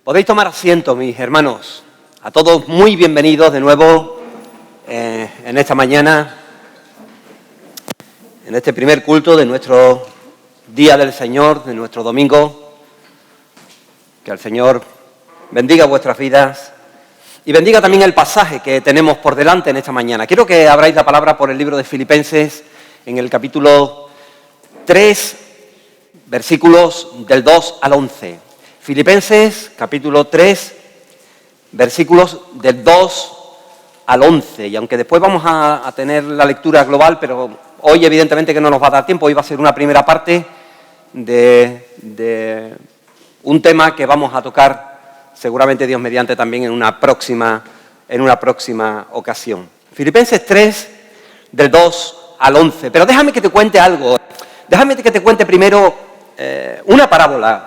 Podéis tomar asiento, mis hermanos. A todos muy bienvenidos de nuevo en esta mañana, en este primer culto de nuestro Día del Señor, de nuestro domingo. Que el Señor bendiga vuestras vidas y bendiga también el pasaje que tenemos por delante en esta mañana. Quiero que abráis la palabra por el libro de Filipenses, en el capítulo 3, versículos del 2 al 11. Filipenses, capítulo 3, versículos del 2 al 11. Y aunque después vamos a tener la lectura global, pero hoy evidentemente que no nos va a dar tiempo, hoy va a ser una primera parte de un tema que vamos a tocar seguramente Dios mediante también en una próxima ocasión. Filipenses 3, del 2 al 11. Pero déjame que te cuente algo. Déjame que te cuente primero una parábola.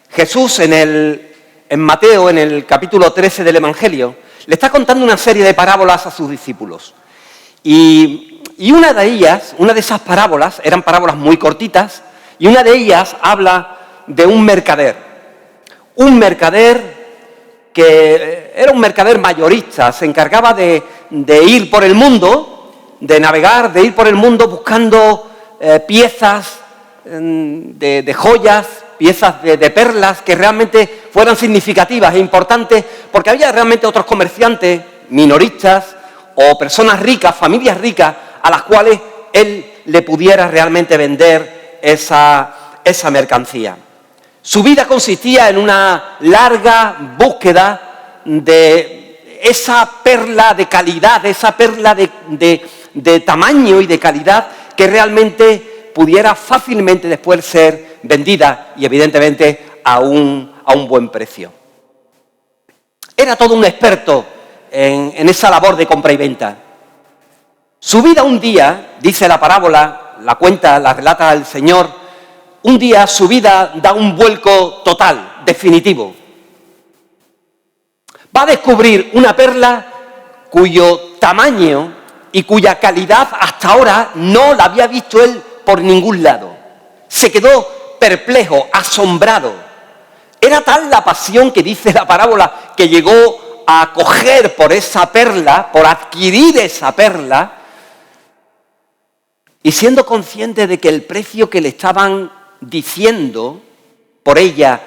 Jesús en Mateo, en el capítulo 13 del Evangelio, le está contando una serie de parábolas a sus discípulos. Y una de esas parábolas, eran parábolas muy cortitas, y una de ellas habla de un mercader. Un mercader que era un mercader mayorista, se encargaba de ir por el mundo, de navegar, de ir por el mundo buscando piezas de joyas, piezas de perlas que realmente fueran significativas e importantes, porque había realmente otros comerciantes minoristas o personas ricas, familias ricas, a las cuales él le pudiera realmente vender esa mercancía. Su vida consistía en una larga búsqueda de esa perla de calidad, esa perla de tamaño y de calidad que realmente pudiera fácilmente después ser vendida y evidentemente a un buen precio. Era todo un experto en esa labor de compra y venta. Su vida un día, dice la parábola, la relata el Señor, un día su vida da un vuelco total, definitivo. Va a descubrir una perla cuyo tamaño y cuya calidad hasta ahora no la había visto él por ningún lado. Se quedó perplejo, asombrado. Era tal la pasión que dice la parábola que llegó a coger por esa perla, por adquirir esa perla, y siendo consciente de que el precio que le estaban diciendo por ella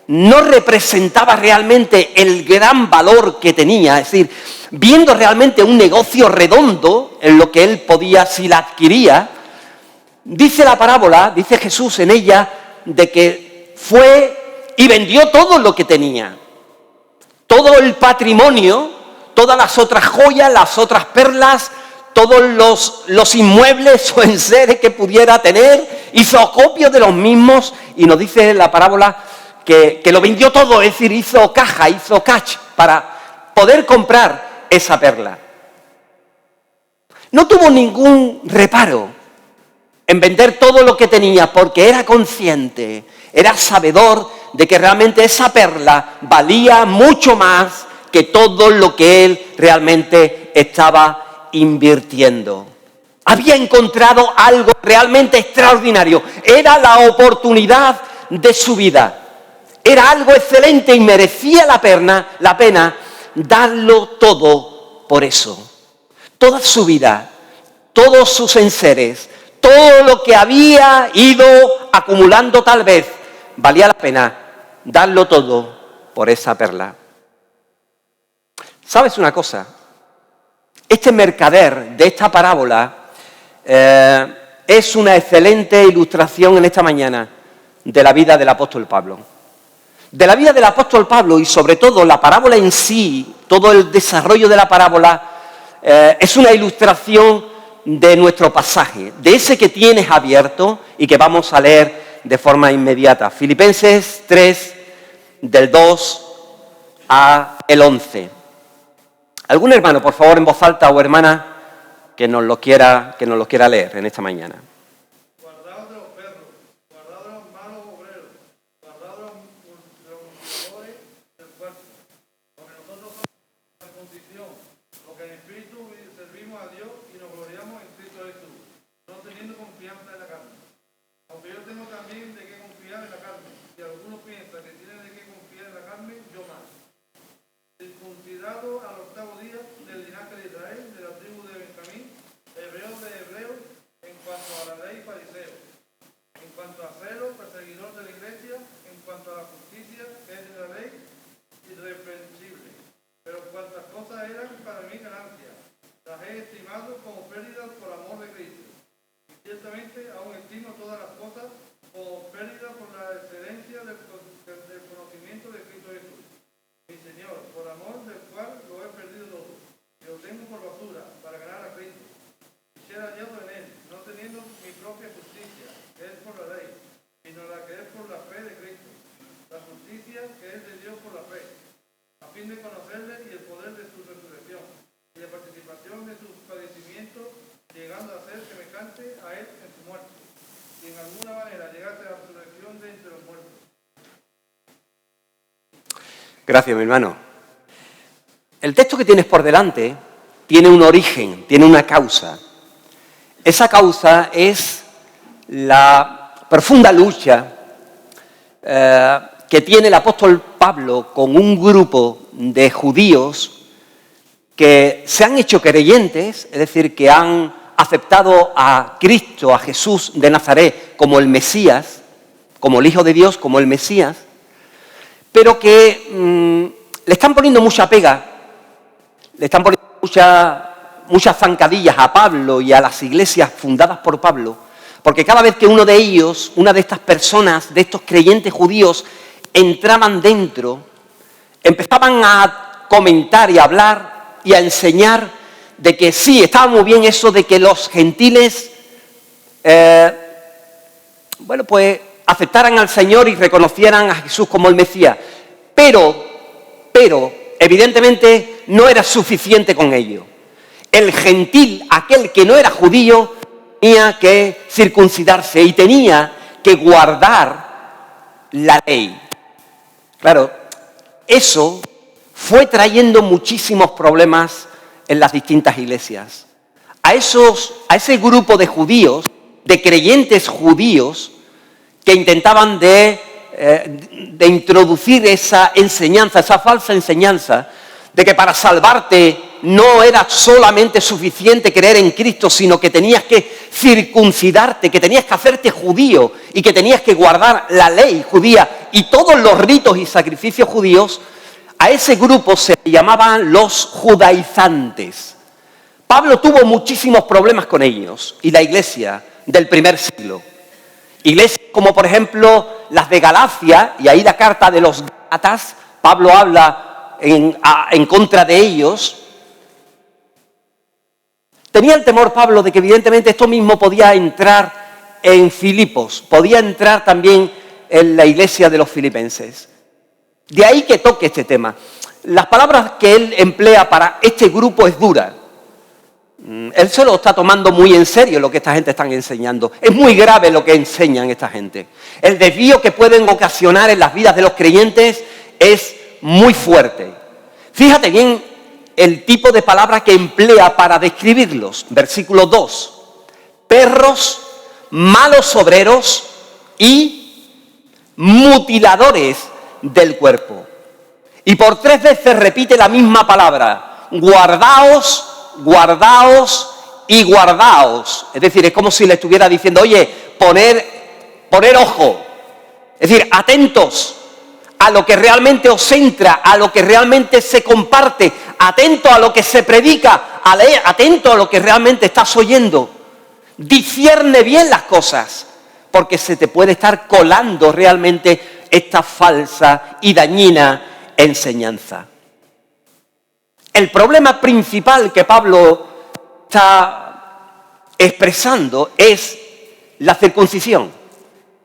no representaba realmente el gran valor que tenía, es decir, viendo realmente un negocio redondo en lo que él podía, si la adquiría, dice la parábola, dice Jesús en ella, de que fue y vendió todo lo que tenía, todo el patrimonio, todas las otras joyas, las otras perlas, todos los inmuebles o enseres que pudiera tener, hizo acopio de los mismos y nos dice la parábola que lo vendió todo, es decir, hizo caja, hizo cash para poder comprar esa perla. No tuvo ningún reparo en vender todo lo que tenía porque era consciente, era sabedor de que realmente esa perla valía mucho más que todo lo que él realmente estaba invirtiendo. Había encontrado algo realmente extraordinario. Era la oportunidad de su vida. Era algo excelente y merecía la pena darlo todo por eso. Toda su vida, todos sus enseres, todo lo que había ido acumulando tal vez, valía la pena darlo todo por esa perla. ¿Sabes una cosa? Este mercader de esta parábola es una excelente ilustración en esta mañana de la vida del apóstol Pablo. De la vida del apóstol Pablo y sobre todo la parábola en sí, todo el desarrollo de la parábola es una ilustración de nuestro pasaje, de ese que tienes abierto y que vamos a leer de forma inmediata. Filipenses 3, del 2 al 11. ¿Algún hermano, por favor, en voz alta o hermana, que nos lo quiera leer en esta mañana? Guardaos de los perros, guardaos de los malos obreros, guardaos de los murmuradores del cuerpo, porque nosotros somos la circuncisión, porque en espíritu servimos a Dios y nos gloriamos en Cristo Jesús, no teniendo confianza en la carne. Aunque yo tengo también de qué confiar en la carne, si alguno piensa que tiene de qué he estimado como pérdida por amor de Cristo. Y ciertamente aún estimo todas las cosas como pérdida por la excelencia del conocimiento de Cristo Jesús, mi Señor, por amor del cual lo he perdido todo. Y lo tengo por basura para ganar a Cristo. Y ser hallado en él, no teniendo mi propia justicia, que es por la ley, sino la que es por la fe de Cristo, la justicia que es de Dios por la fe, a fin de conocerle y el poder de su resurrección, y la participación de sus padecimientos, llegando a ser semejante a él en su muerte, y en alguna manera llegase a la resurrección de entre los muertos. Gracias, mi hermano. El texto que tienes por delante tiene un origen, tiene una causa. Esa causa es la profunda lucha que tiene el apóstol Pablo con un grupo de judíos que se han hecho creyentes, es decir, que han aceptado a Cristo, a Jesús de Nazaret, como el Mesías, como el Hijo de Dios, como el Mesías, pero que le están poniendo mucha pega, le están poniendo muchas zancadillas a Pablo y a las iglesias fundadas por Pablo, porque cada vez que uno de ellos, una de estas personas, de estos creyentes judíos, entraban dentro, empezaban a comentar y a hablar y a enseñar de que sí, estaba muy bien eso de que los gentiles, pues aceptaran al Señor y reconocieran a Jesús como el Mesías, pero, evidentemente no era suficiente con ello. El gentil, aquel que no era judío, tenía que circuncidarse y tenía que guardar la ley. Claro, eso fue trayendo muchísimos problemas en las distintas iglesias. A ese grupo de judíos, de creyentes judíos, que intentaban de introducir esa enseñanza, esa falsa enseñanza, de que para salvarte no era solamente suficiente creer en Cristo, sino que tenías que circuncidarte, que tenías que hacerte judío y que tenías que guardar la ley judía y todos los ritos y sacrificios judíos. A ese grupo se llamaban los judaizantes. Pablo tuvo muchísimos problemas con ellos y la iglesia del primer siglo. Iglesias como por ejemplo las de Galacia, y ahí la carta de los Gálatas, Pablo habla en contra de ellos. Tenía el temor Pablo de que evidentemente esto mismo podía entrar en Filipos, podía entrar también en la iglesia de los filipenses. De ahí que toque este tema. Las palabras que él emplea para este grupo es dura. Él se lo está tomando muy en serio lo que esta gente está enseñando. Es muy grave lo que enseñan esta gente. El desvío que pueden ocasionar en las vidas de los creyentes es muy fuerte. Fíjate bien el tipo de palabra que emplea para describirlos. Versículo 2. Perros, malos obreros y mutiladores del cuerpo. Y por 3 veces repite la misma palabra. Guardaos, guardaos y guardaos. Es decir, es como si le estuviera diciendo, oye, poner ojo. Es decir, atentos a lo que realmente os entra, a lo que realmente se comparte, atento a lo que se predica, atento a lo que realmente estás oyendo. Discierne bien las cosas, porque se te puede estar colando realmente esta falsa y dañina enseñanza. El problema principal que Pablo está expresando es la circuncisión.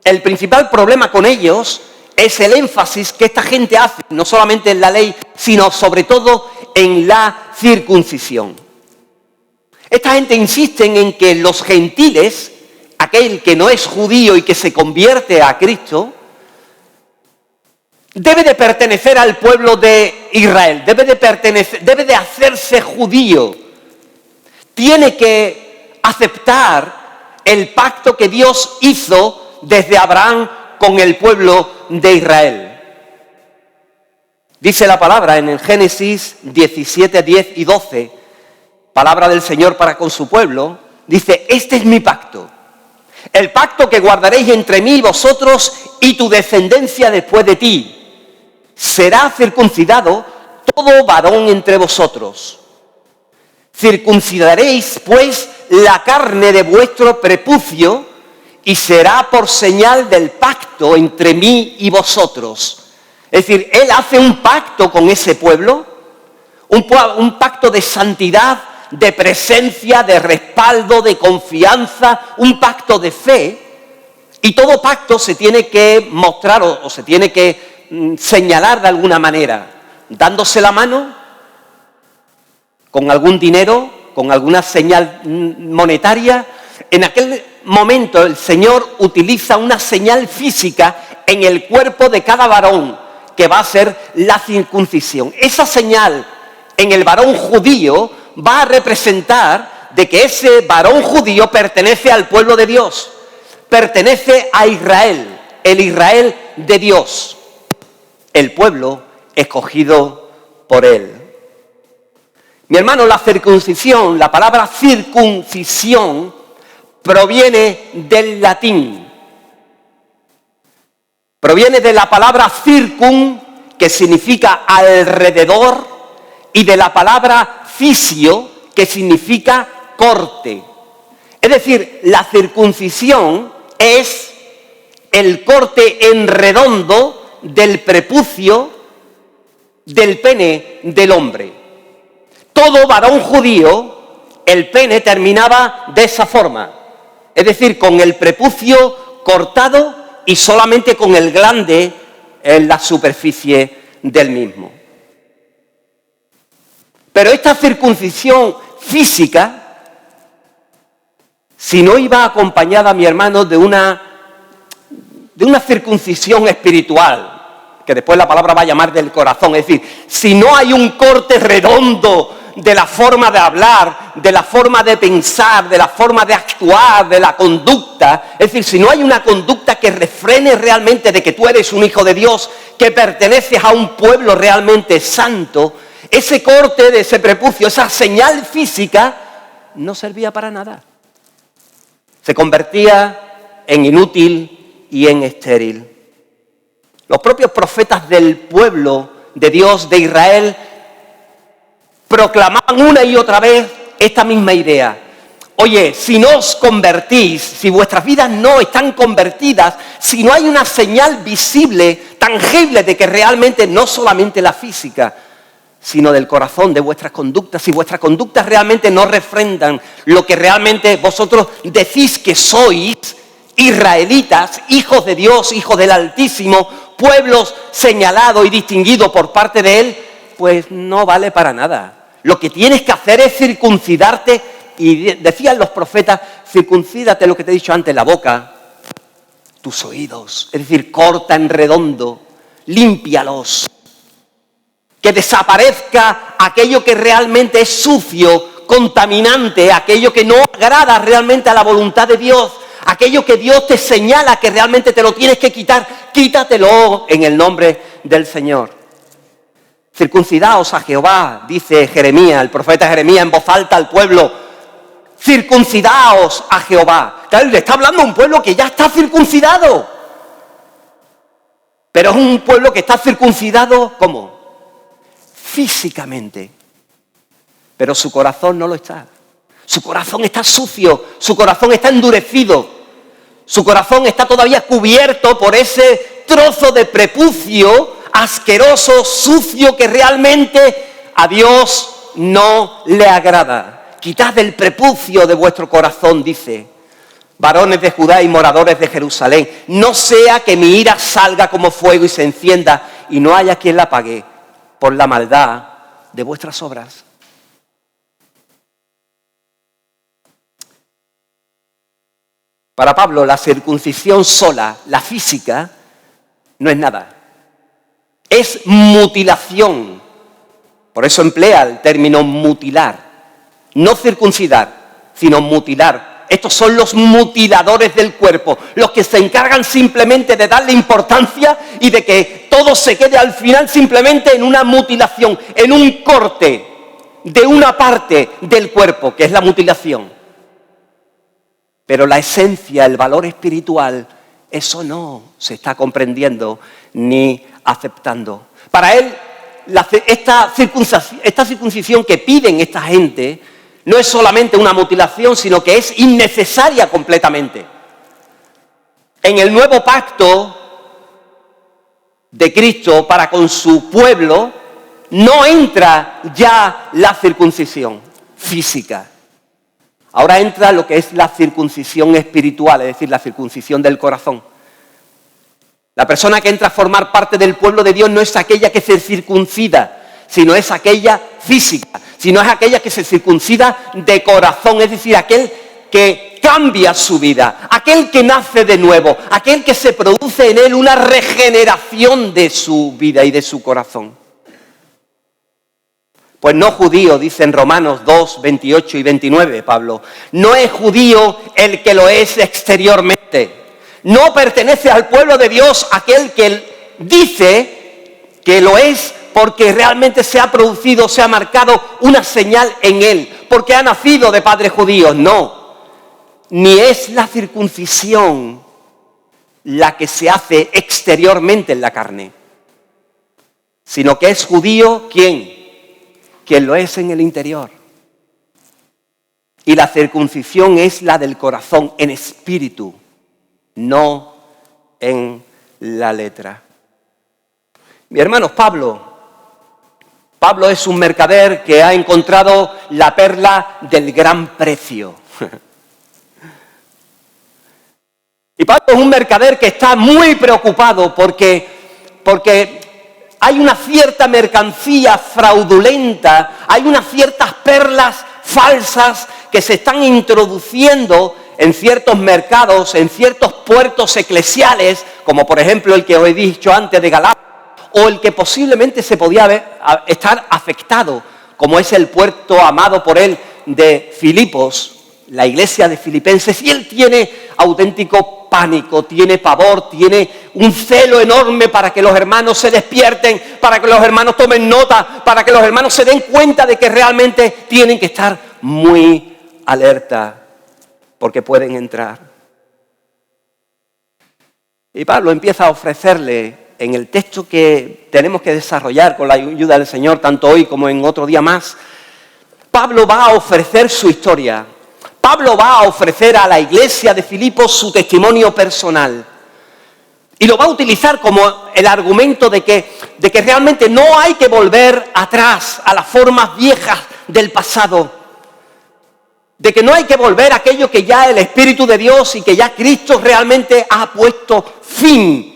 El principal problema con ellos es el énfasis que esta gente hace, no solamente en la ley, sino sobre todo en la circuncisión. Esta gente insiste en que los gentiles, aquel que no es judío y que se convierte a Cristo, debe de pertenecer al pueblo de Israel, debe de hacerse judío. Tiene que aceptar el pacto que Dios hizo desde Abraham con el pueblo de Israel. Dice la palabra en el Génesis 17, 10 y 12, palabra del Señor para con su pueblo, dice, este es mi pacto, el pacto que guardaréis entre mí y vosotros y tu descendencia después de ti. Será circuncidado todo varón entre vosotros. Circuncidaréis, pues, la carne de vuestro prepucio y será por señal del pacto entre mí y vosotros. Es decir, Él hace un pacto con ese pueblo, un pacto de santidad, de presencia, de respaldo, de confianza, un pacto de fe. Y todo pacto se tiene que mostrar o se tiene que señalar de alguna manera, dándose la mano, con algún dinero, con alguna señal monetaria. En aquel momento el Señor utiliza una señal física en el cuerpo de cada varón, que va a ser la circuncisión. Esa señal en el varón judío va a representar de que ese varón judío pertenece al pueblo de Dios, pertenece a Israel, el Israel de Dios, el pueblo escogido por Él. Mi hermano, la circuncisión, la palabra circuncisión, proviene del latín. Proviene de la palabra circum, que significa alrededor, y de la palabra fisio, que significa corte. Es decir, la circuncisión es el corte en redondo del prepucio del pene del hombre. Todo varón judío, el pene terminaba de esa forma, es decir, con el prepucio cortado y solamente con el glande en la superficie del mismo. Pero esta circuncisión física, si no iba acompañada, mi hermano, de una circuncisión espiritual, que después la palabra va a llamar del corazón, es decir, si no hay un corte redondo de la forma de hablar, de la forma de pensar, de la forma de actuar, de la conducta, es decir, si no hay una conducta que refrene realmente de que tú eres un hijo de Dios, que perteneces a un pueblo realmente santo, ese corte de ese prepucio, esa señal física, no servía para nada. Se convertía en inútil y en estéril. Los propios profetas del pueblo de Dios, de Israel, proclamaban una y otra vez esta misma idea. Oye, si no os convertís, si vuestras vidas no están convertidas, si no hay una señal visible, tangible de que realmente no solamente la física, sino del corazón, de vuestras conductas, si vuestras conductas realmente no refrendan lo que realmente vosotros decís que sois, israelitas, hijos de Dios, hijos del Altísimo, pueblos señalados y distinguidos por parte de Él, pues no vale para nada. Lo que tienes que hacer es circuncidarte, y decían los profetas, circuncídate, lo que te he dicho antes, la boca, tus oídos, es decir, corta en redondo, límpialos, que desaparezca aquello que realmente es sucio, contaminante, aquello que no agrada realmente a la voluntad de Dios, aquello que Dios te señala que realmente te lo tienes que quitar, quítatelo en el nombre del Señor. Circuncidaos a Jehová, dice Jeremías, el profeta Jeremías en voz alta al pueblo. Circuncidaos a Jehová. Claro, le está hablando a un pueblo que ya está circuncidado. Pero es un pueblo que está circuncidado, ¿cómo? Físicamente. Pero su corazón no lo está. Su corazón está sucio, su corazón está endurecido. Su corazón está todavía cubierto por ese trozo de prepucio asqueroso, sucio, que realmente a Dios no le agrada. Quitad el prepucio de vuestro corazón, dice, varones de Judá y moradores de Jerusalén, no sea que mi ira salga como fuego y se encienda y no haya quien la apague por la maldad de vuestras obras. Para Pablo, la circuncisión sola, la física, no es nada. Es mutilación. Por eso emplea el término mutilar. No circuncidar, sino mutilar. Estos son los mutiladores del cuerpo, los que se encargan simplemente de darle importancia y de que todo se quede al final simplemente en una mutilación, en un corte de una parte del cuerpo, que es la mutilación. Pero la esencia, el valor espiritual, eso no se está comprendiendo ni aceptando. Para él, esta circuncisión que piden esta gente No es solamente una mutilación, sino que es innecesaria completamente. En el nuevo pacto de Cristo para con su pueblo, no entra ya la circuncisión física. Ahora entra lo que es la circuncisión espiritual, es decir, la circuncisión del corazón. La persona que entra a formar parte del pueblo de Dios no es aquella que se circuncida, sino es aquella física, sino es aquella que se circuncida de corazón, es decir, aquel que cambia su vida, aquel que nace de nuevo, aquel que se produce en él una regeneración de su vida y de su corazón. Pues no judío, dice en Romanos 2, 28 y 29, Pablo, no es judío el que lo es exteriormente. No pertenece al pueblo de Dios aquel que dice que lo es porque realmente se ha producido, se ha marcado una señal en él, porque ha nacido de padres judíos. No, ni es la circuncisión la que se hace exteriormente en la carne, sino que es judío, ¿quién? Quien lo es en el interior. Y la circuncisión es la del corazón, en espíritu, no en la letra. Mi hermano Pablo es un mercader que ha encontrado la perla del gran precio. Y Pablo es un mercader que está muy preocupado porque hay una cierta mercancía fraudulenta, hay unas ciertas perlas falsas que se están introduciendo en ciertos mercados, en ciertos puertos eclesiales, como por ejemplo el que os he dicho antes de Galacia, o el que posiblemente se podía estar afectado, como es el puerto amado por él de Filipos, la iglesia de Filipenses, y él tiene auténtico pánico, tiene pavor, tiene un celo enorme para que los hermanos se despierten, para que los hermanos tomen nota, para que los hermanos se den cuenta de que realmente tienen que estar muy alerta, porque pueden entrar. Y Pablo empieza a ofrecerle, en el texto que tenemos que desarrollar con la ayuda del Señor, tanto hoy como en otro día más, Pablo va a ofrecer su historia. Pablo va a ofrecer a la iglesia de Filipos su testimonio personal. Y lo va a utilizar como el argumento de que realmente no hay que volver atrás a las formas viejas del pasado. De que no hay que volver a aquello que ya el Espíritu de Dios y que ya Cristo realmente ha puesto fin.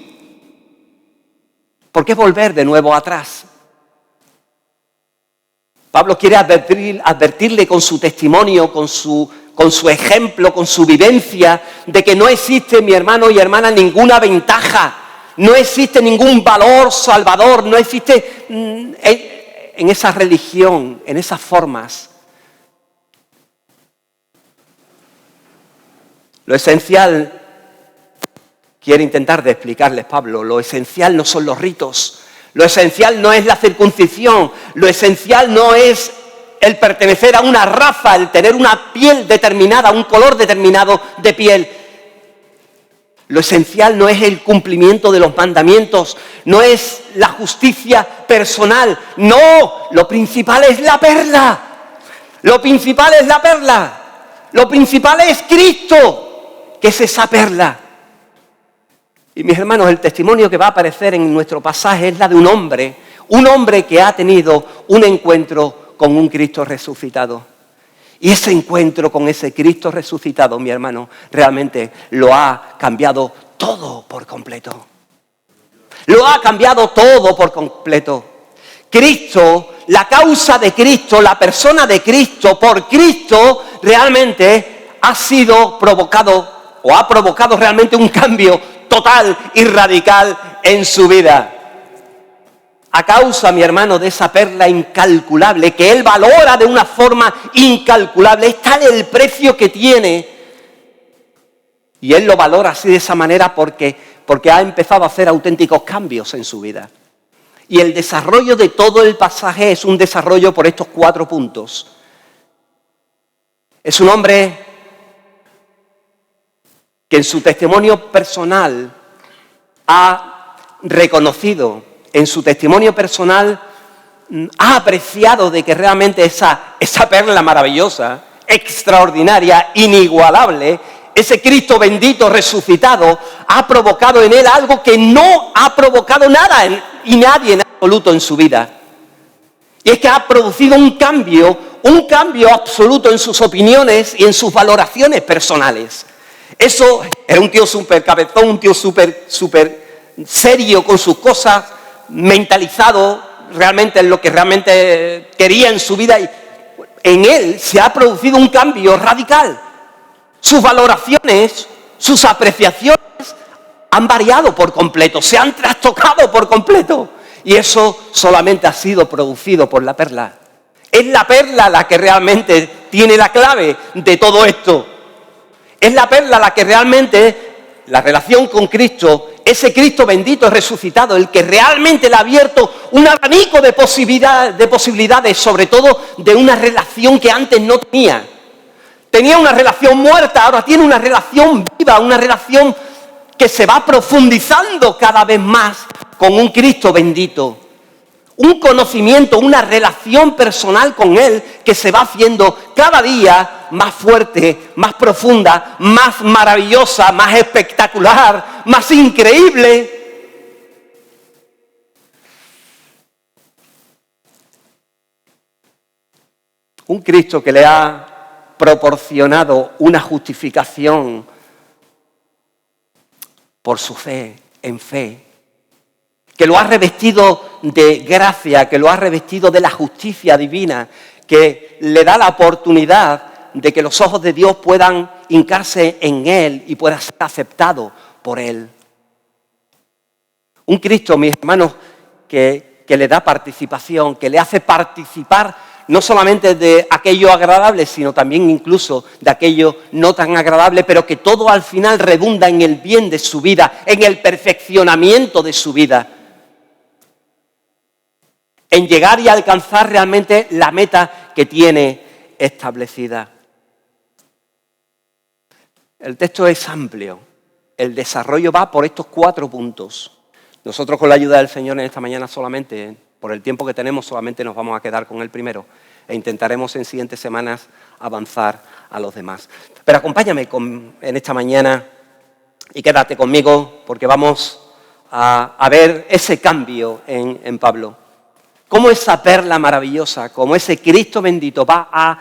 ¿Por qué volver de nuevo atrás? Pablo quiere advertirle con su testimonio, con su ejemplo, con su vivencia, de que no existe, mi hermano y hermana, ninguna ventaja, no existe ningún valor salvador, no existe en esa religión, en esas formas. Lo esencial, quiere intentar de explicarles Pablo, lo esencial no son los ritos, lo esencial no es la circuncisión, lo esencial no es el pertenecer a una raza, el tener una piel determinada, un color determinado de piel. Lo esencial no es el cumplimiento de los mandamientos, no es la justicia personal, no, lo principal es la perla, lo principal es la perla, lo principal es Cristo, que es esa perla. Y mis hermanos, el testimonio que va a aparecer en nuestro pasaje es la de un hombre que ha tenido un encuentro con un Cristo resucitado. Y ese encuentro con ese Cristo resucitado, mi hermano, realmente lo ha cambiado todo por completo. Lo ha cambiado todo por completo. Cristo, la causa de Cristo, la persona de Cristo, por Cristo, realmente ha sido provocado o ha provocado realmente un cambio total y radical en su vida. A causa, mi hermano, de esa perla incalculable, que él valora de una forma incalculable, es tal el precio que tiene, y él lo valora así de esa manera porque ha empezado a hacer auténticos cambios en su vida. Y el desarrollo de todo el pasaje es un desarrollo por estos 4 puntos. Es un hombre que en su testimonio personal ha reconocido, en su testimonio personal ha apreciado de que realmente esa perla maravillosa, extraordinaria, inigualable, ese Cristo bendito resucitado, ha provocado en él algo que no ha provocado nada y nadie en absoluto en su vida. Y es que ha producido un cambio absoluto en sus opiniones y en sus valoraciones personales. Eso era un tío súper cabezón, un tío súper serio con sus cosas, mentalizado realmente en lo que realmente quería en su vida. Y en él se ha producido un cambio radical. Sus valoraciones, sus apreciaciones han variado por completo, se han trastocado por completo. Y eso solamente ha sido producido por la perla. Es la perla la que realmente tiene la clave de todo esto. Es la perla la que realmente, la relación con Cristo, ese Cristo bendito resucitado, el que realmente le ha abierto un abanico de posibilidades, sobre todo de una relación que antes no tenía. Tenía una relación muerta, ahora tiene una relación viva, una relación que se va profundizando cada vez más con un Cristo bendito. Un conocimiento, una relación personal con Él que se va haciendo cada día más fuerte, más profunda, más maravillosa, más espectacular, más increíble. Un Cristo que le ha proporcionado una justificación por su fe, en fe, que lo ha revestido de gracia, que lo ha revestido de la justicia divina, que le da la oportunidad de que los ojos de Dios puedan hincarse en Él y pueda ser aceptado por Él. Un Cristo, mis hermanos, que le da participación, que le hace participar no solamente de aquello agradable, sino también incluso de aquello no tan agradable, pero que todo al final redunda en el bien de su vida, en el perfeccionamiento de su vida, en llegar y alcanzar realmente la meta que tiene establecida. El texto es amplio, el desarrollo va por estos 4 puntos. Nosotros con la ayuda del Señor en esta mañana solamente, por el tiempo que tenemos, solamente nos vamos a quedar con el primero e intentaremos en siguientes semanas avanzar a los demás. Pero acompáñame en esta mañana y quédate conmigo porque vamos a ver ese cambio en Pablo. Cómo esa perla maravillosa, como ese Cristo bendito va a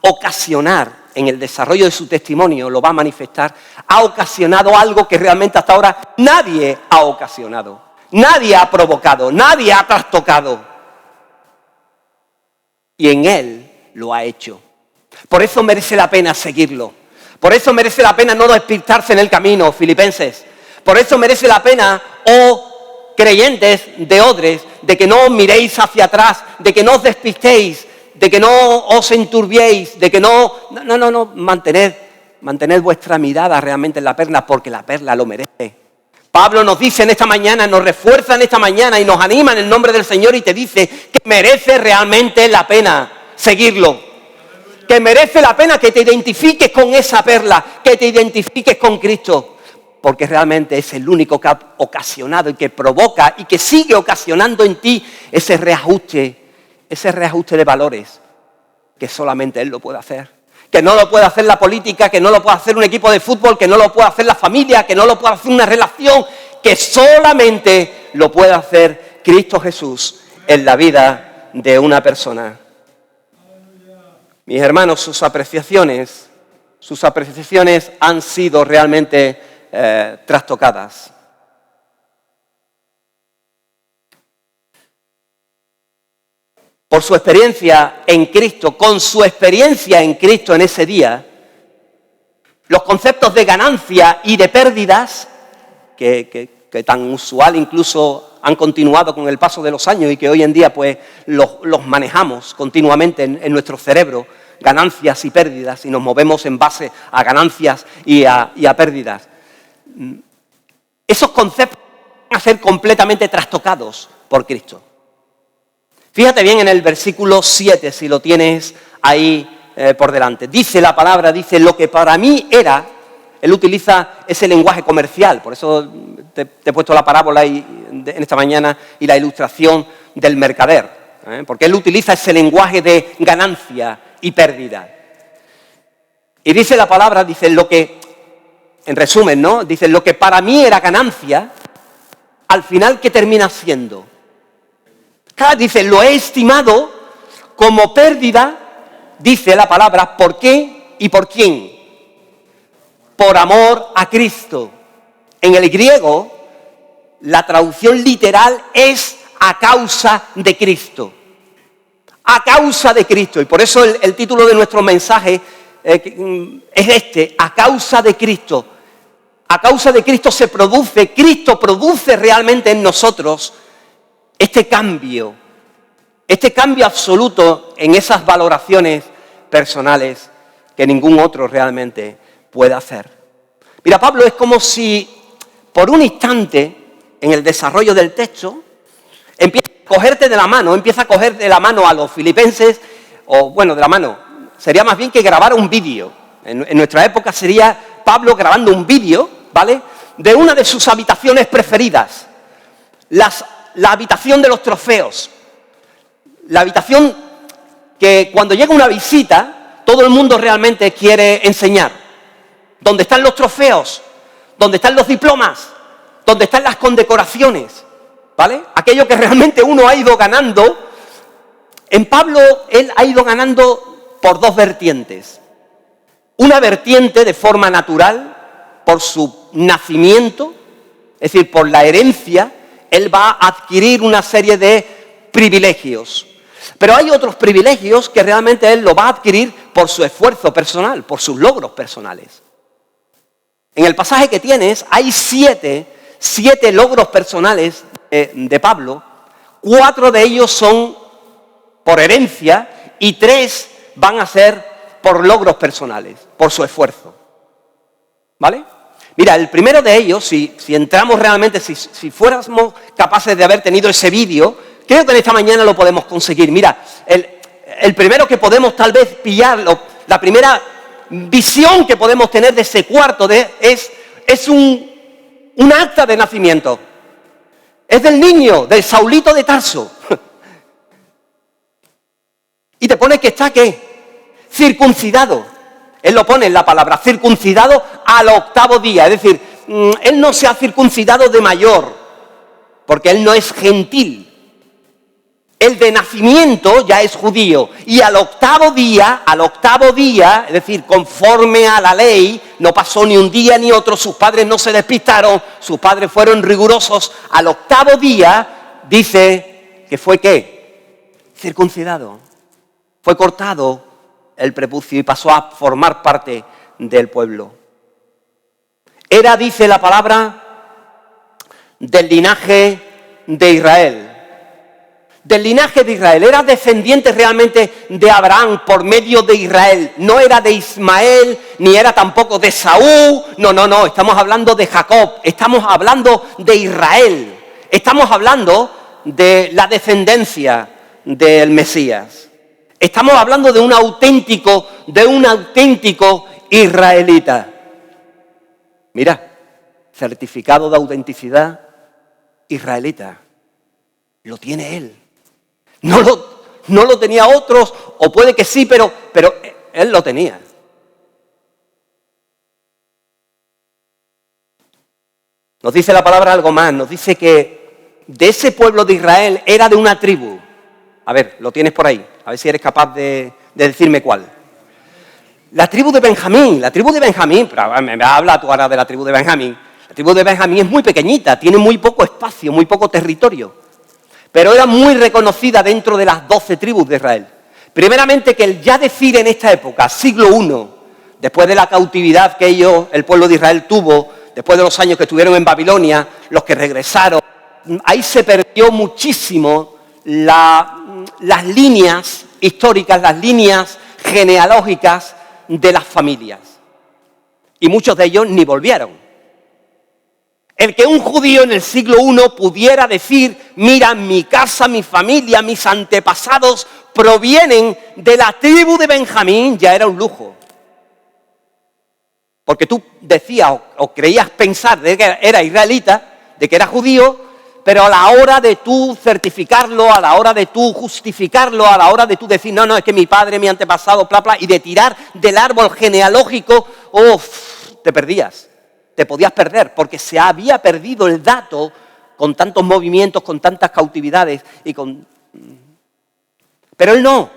ocasionar en el desarrollo de su testimonio, lo va a manifestar, ha ocasionado algo que realmente hasta ahora nadie ha ocasionado, nadie ha provocado, nadie ha trastocado. Y en Él lo ha hecho. Por eso merece la pena seguirlo. Por eso merece la pena no despistarse en el camino, filipenses. Por eso merece la pena, creyentes de odres, de que no os miréis hacia atrás, de que no os despistéis, de que no os enturbiéis, de que mantened vuestra mirada realmente en la perla, porque la perla lo merece. Pablo nos dice en esta mañana, nos refuerza en esta mañana y nos anima en el nombre del Señor y te dice que merece realmente la pena seguirlo. Que merece la pena que te identifiques con esa perla, que te identifiques con Cristo. Porque realmente es el único que ha ocasionado y que provoca y que sigue ocasionando en ti ese reajuste de valores que solamente Él lo puede hacer. Que no lo puede hacer la política, que no lo puede hacer un equipo de fútbol, que no lo puede hacer la familia, que no lo puede hacer una relación, que solamente lo puede hacer Cristo Jesús en la vida de una persona. Mis hermanos, sus apreciaciones han sido realmente trastocadas. Por su experiencia en Cristo, con su experiencia en Cristo en ese día, los conceptos de ganancia y de pérdidas, que tan usual incluso han continuado con el paso de los años y que hoy en día pues los manejamos continuamente en nuestro cerebro, ganancias y pérdidas, y nos movemos en base a ganancias y a pérdidas. Esos conceptos van a ser completamente trastocados por Cristo. Fíjate bien en el versículo 7, si lo tienes ahí por delante. Dice la palabra, dice, lo que para mí era, él utiliza ese lenguaje comercial, por eso te he puesto la parábola en esta mañana y la ilustración del mercader. porque él utiliza ese lenguaje de ganancia y pérdida. Y dice la palabra, dice lo que, en resumen, ¿no? Dice lo que para mí era ganancia, al final, ¿qué termina siendo? Dice, lo he estimado como pérdida, dice la palabra, ¿por qué y por quién? Por amor a Cristo. En el griego, la traducción literal es a causa de Cristo. A causa de Cristo. Y por eso el título de nuestro mensaje es este, a causa de Cristo. A causa de Cristo Cristo produce realmente en nosotros este cambio absoluto en esas valoraciones personales que ningún otro realmente puede hacer. Mira, Pablo es como si por un instante en el desarrollo del texto empieza a coger de la mano a los filipenses, o bueno, de la mano, sería más bien que grabara un vídeo. En nuestra época sería Pablo grabando un vídeo, ¿vale?, de una de sus habitaciones preferidas, la habitación de los trofeos. La habitación que cuando llega una visita, todo el mundo realmente quiere enseñar. Donde están los trofeos, donde están los diplomas, donde están las condecoraciones, ¿vale? Aquello que realmente uno ha ido ganando. En Pablo, él ha ido ganando por dos vertientes. Una vertiente de forma natural, por su nacimiento, es decir, por la herencia, él va a adquirir una serie de privilegios. Pero hay otros privilegios que realmente él lo va a adquirir por su esfuerzo personal, por sus logros personales. En el pasaje que tienes hay siete logros personales de Pablo. 4 de ellos son por herencia y 3 van a ser por logros personales, por su esfuerzo. ¿Vale? Mira, el primero de ellos, si entramos realmente, si fuéramos capaces de haber tenido ese vídeo, creo que en esta mañana lo podemos conseguir. Mira, el primero que podemos tal vez pillarlo, la primera visión que podemos tener de ese cuarto es un acta de nacimiento. Es del niño, del Saulito de Tarso. Y te pone que está, ¿qué? Circuncidado. Él lo pone en la palabra, circuncidado al 8º día. Es decir, él no se ha circuncidado de mayor, porque él no es gentil. El de nacimiento ya es judío. Y al 8º día, es decir, conforme a la ley, no pasó ni un día ni otro, sus padres no se despistaron, sus padres fueron rigurosos. Al 8º día, dice que fue ¿qué? Circuncidado. Fue cortado el prepucio y pasó a formar parte del pueblo. Era, dice la palabra, del linaje de Israel. Del linaje de Israel. Era descendiente realmente de Abraham por medio de Israel. No era de Ismael, ni era tampoco de Saúl. No. Estamos hablando de Jacob. Estamos hablando de Israel. Estamos hablando de la descendencia del Mesías. Estamos hablando de un auténtico israelita. Mira, certificado de autenticidad israelita. Lo tiene él. No lo tenía otros, o puede que sí, pero él lo tenía. Nos dice la palabra algo más, nos dice que de ese pueblo de Israel era de una tribu. A ver, lo tienes por ahí, a ver si eres capaz de decirme cuál. La tribu de Benjamín, pero me habla tú ahora de la tribu de Benjamín. La tribu de Benjamín es muy pequeñita, tiene muy poco espacio, muy poco territorio. Pero era muy reconocida dentro de las 12 tribus de Israel. Primeramente que el ya decir en esta época, siglo I, después de la cautividad que el pueblo de Israel tuvo, después de los años que estuvieron en Babilonia, los que regresaron, ahí se perdió muchísimo las líneas históricas, las líneas genealógicas de las familias. Y muchos de ellos ni volvieron. El que un judío en el siglo I pudiera decir, mira, mi casa, mi familia, mis antepasados provienen de la tribu de Benjamín, ya era un lujo. Porque tú decías o creías pensar de que era israelita, de que era judío, pero a la hora de tú certificarlo, a la hora de tú justificarlo, a la hora de tú decir, no, es que mi padre, mi antepasado, bla, bla, y de tirar del árbol genealógico, te perdías, te podías perder, porque se había perdido el dato con tantos movimientos, con tantas cautividades y con... Pero él no.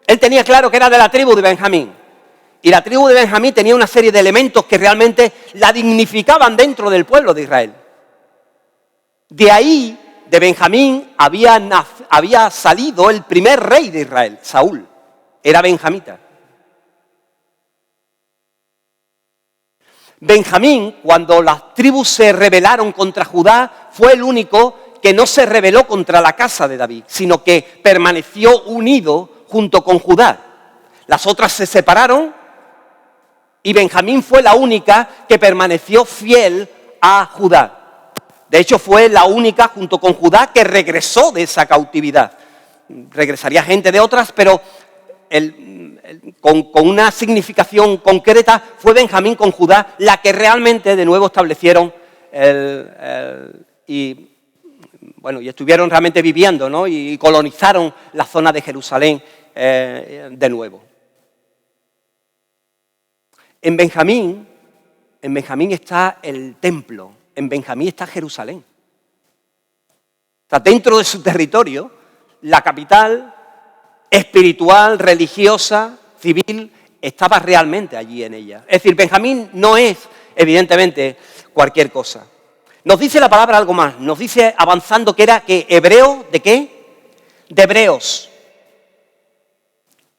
Él tenía claro que era de la tribu de Benjamín. Y la tribu de Benjamín tenía una serie de elementos que realmente la dignificaban dentro del pueblo de Israel. De ahí, de Benjamín, había salido el primer rey de Israel, Saúl. Era benjamita. Benjamín, cuando las tribus se rebelaron contra Judá, fue el único que no se rebeló contra la casa de David, sino que permaneció unido junto con Judá. Las otras se separaron y Benjamín fue la única que permaneció fiel a Judá. De hecho, fue la única, junto con Judá, que regresó de esa cautividad. Regresaría gente de otras, pero con una significación concreta, fue Benjamín con Judá la que realmente de nuevo establecieron y estuvieron realmente viviendo, ¿no? Y colonizaron la zona de Jerusalén de nuevo. En Benjamín está el templo, en Benjamín está Jerusalén. O sea, dentro de su territorio, la capital espiritual, religiosa, civil, estaba realmente allí en ella. Es decir, Benjamín no es, evidentemente, cualquier cosa. Nos dice la palabra algo más, nos dice avanzando que era que hebreo, ¿de qué? De hebreos.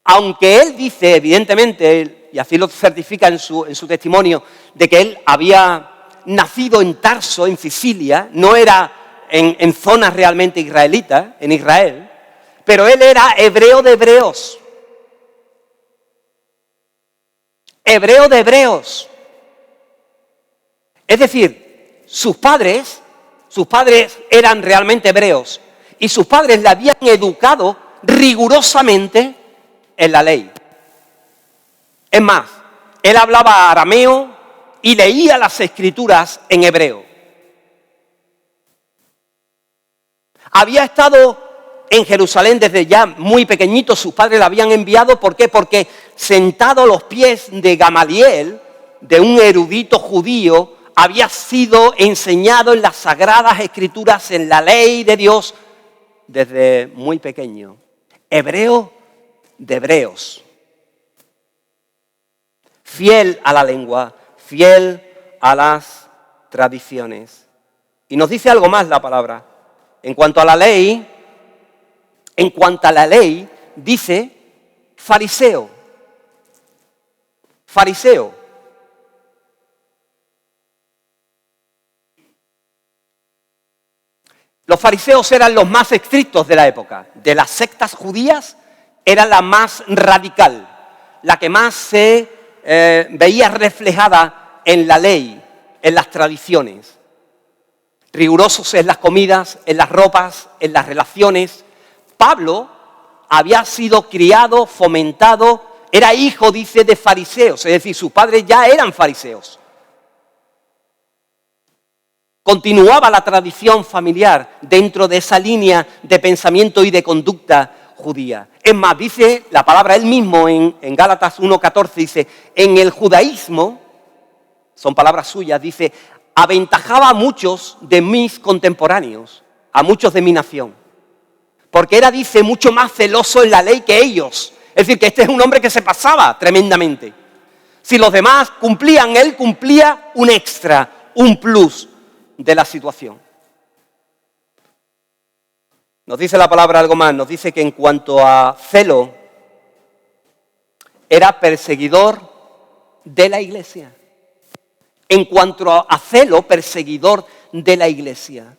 Aunque él dice, evidentemente, y así lo certifica en su testimonio, de que él había nacido en Tarso, en Sicilia, no era en zonas realmente israelitas, en Israel, pero él era hebreo de hebreos. Hebreo de hebreos. Es decir, sus padres eran realmente hebreos y sus padres le habían educado rigurosamente en la ley. Es más, él hablaba arameo y leía las escrituras en hebreo. Había estado en Jerusalén desde ya muy pequeñito, sus padres le habían enviado, ¿por qué? Porque sentado a los pies de Gamaliel, de un erudito judío, había sido enseñado en las sagradas escrituras, en la ley de Dios, desde muy pequeño. Hebreo de hebreos. Fiel a la lengua, fiel a las tradiciones. Y nos dice algo más la palabra. En cuanto a la ley, dice fariseo. Fariseo. Los fariseos eran los más estrictos de la época. De las sectas judías, era la más radical, la que más se veía reflejada en la ley, en las tradiciones. Rigurosos en las comidas, en las ropas, en las relaciones. Pablo había sido criado, fomentado, era hijo, dice, de fariseos, es decir, sus padres ya eran fariseos. Continuaba la tradición familiar dentro de esa línea de pensamiento y de conducta judía. Es más, dice la palabra él mismo en Gálatas 1:14, dice, en el judaísmo, son palabras suyas, dice, aventajaba a muchos de mis contemporáneos, a muchos de mi nación. Porque era, dice, mucho más celoso en la ley que ellos. Es decir, que este es un hombre que se pasaba tremendamente. Si los demás cumplían, él cumplía un extra, un plus de la situación. Nos dice la palabra algo más, nos dice que en cuanto a celo, era perseguidor de la iglesia. En cuanto a celo, perseguidor de la iglesia.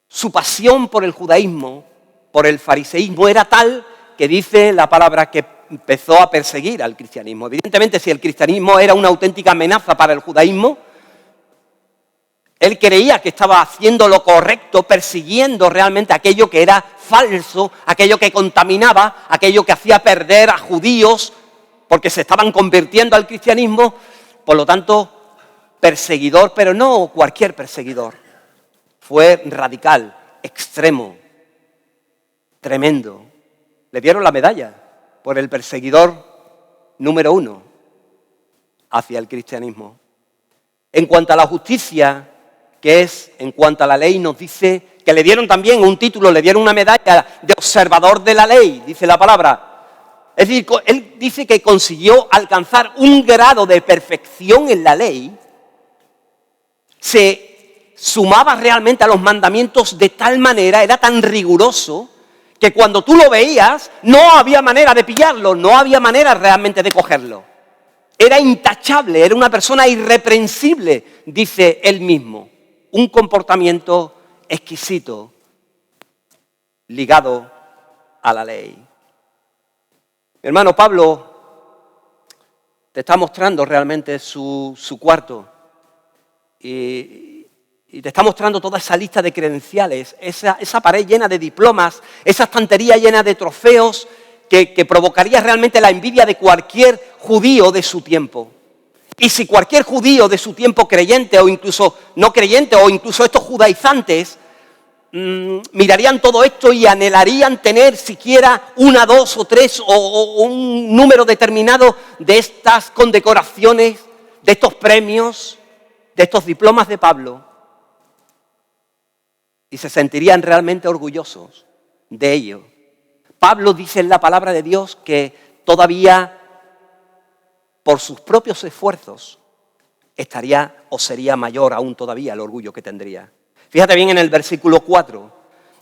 Su pasión por el judaísmo, por el fariseísmo, era tal que dice la palabra que empezó a perseguir al cristianismo. Evidentemente, si el cristianismo era una auténtica amenaza para el judaísmo, él creía que estaba haciendo lo correcto, persiguiendo realmente aquello que era falso, aquello que contaminaba, aquello que hacía perder a judíos, porque se estaban convirtiendo al cristianismo. Por lo tanto, perseguidor, pero no cualquier perseguidor. fue radical, extremo, tremendo. Le dieron la medalla por el perseguidor número 1 hacia el cristianismo. En cuanto a la justicia, que es, en cuanto a la ley, nos dice que le dieron también un título, le dieron una medalla de observador de la ley, dice la palabra. Es decir, él dice que consiguió alcanzar un grado de perfección en la ley, se sumaba realmente a los mandamientos de tal manera, era tan riguroso, que cuando tú lo veías no había manera de pillarlo, no había manera realmente de cogerlo. Era intachable, era una persona irreprensible, dice él mismo. Un comportamiento exquisito, ligado a la ley. Mi hermano Pablo te está mostrando realmente su cuarto y te está mostrando toda esa lista de credenciales, esa pared llena de diplomas, esa estantería llena de trofeos que provocaría realmente la envidia de cualquier judío de su tiempo. Y si cualquier judío de su tiempo creyente o incluso no creyente o incluso estos judaizantes mirarían todo esto y anhelarían tener siquiera 1, 2 o 3 o un número determinado de estas condecoraciones, de estos premios, de estos diplomas de Pablo. Y se sentirían realmente orgullosos de ello. Pablo dice en la palabra de Dios que todavía por sus propios esfuerzos estaría o sería mayor aún todavía el orgullo que tendría. Fíjate bien en el versículo 4.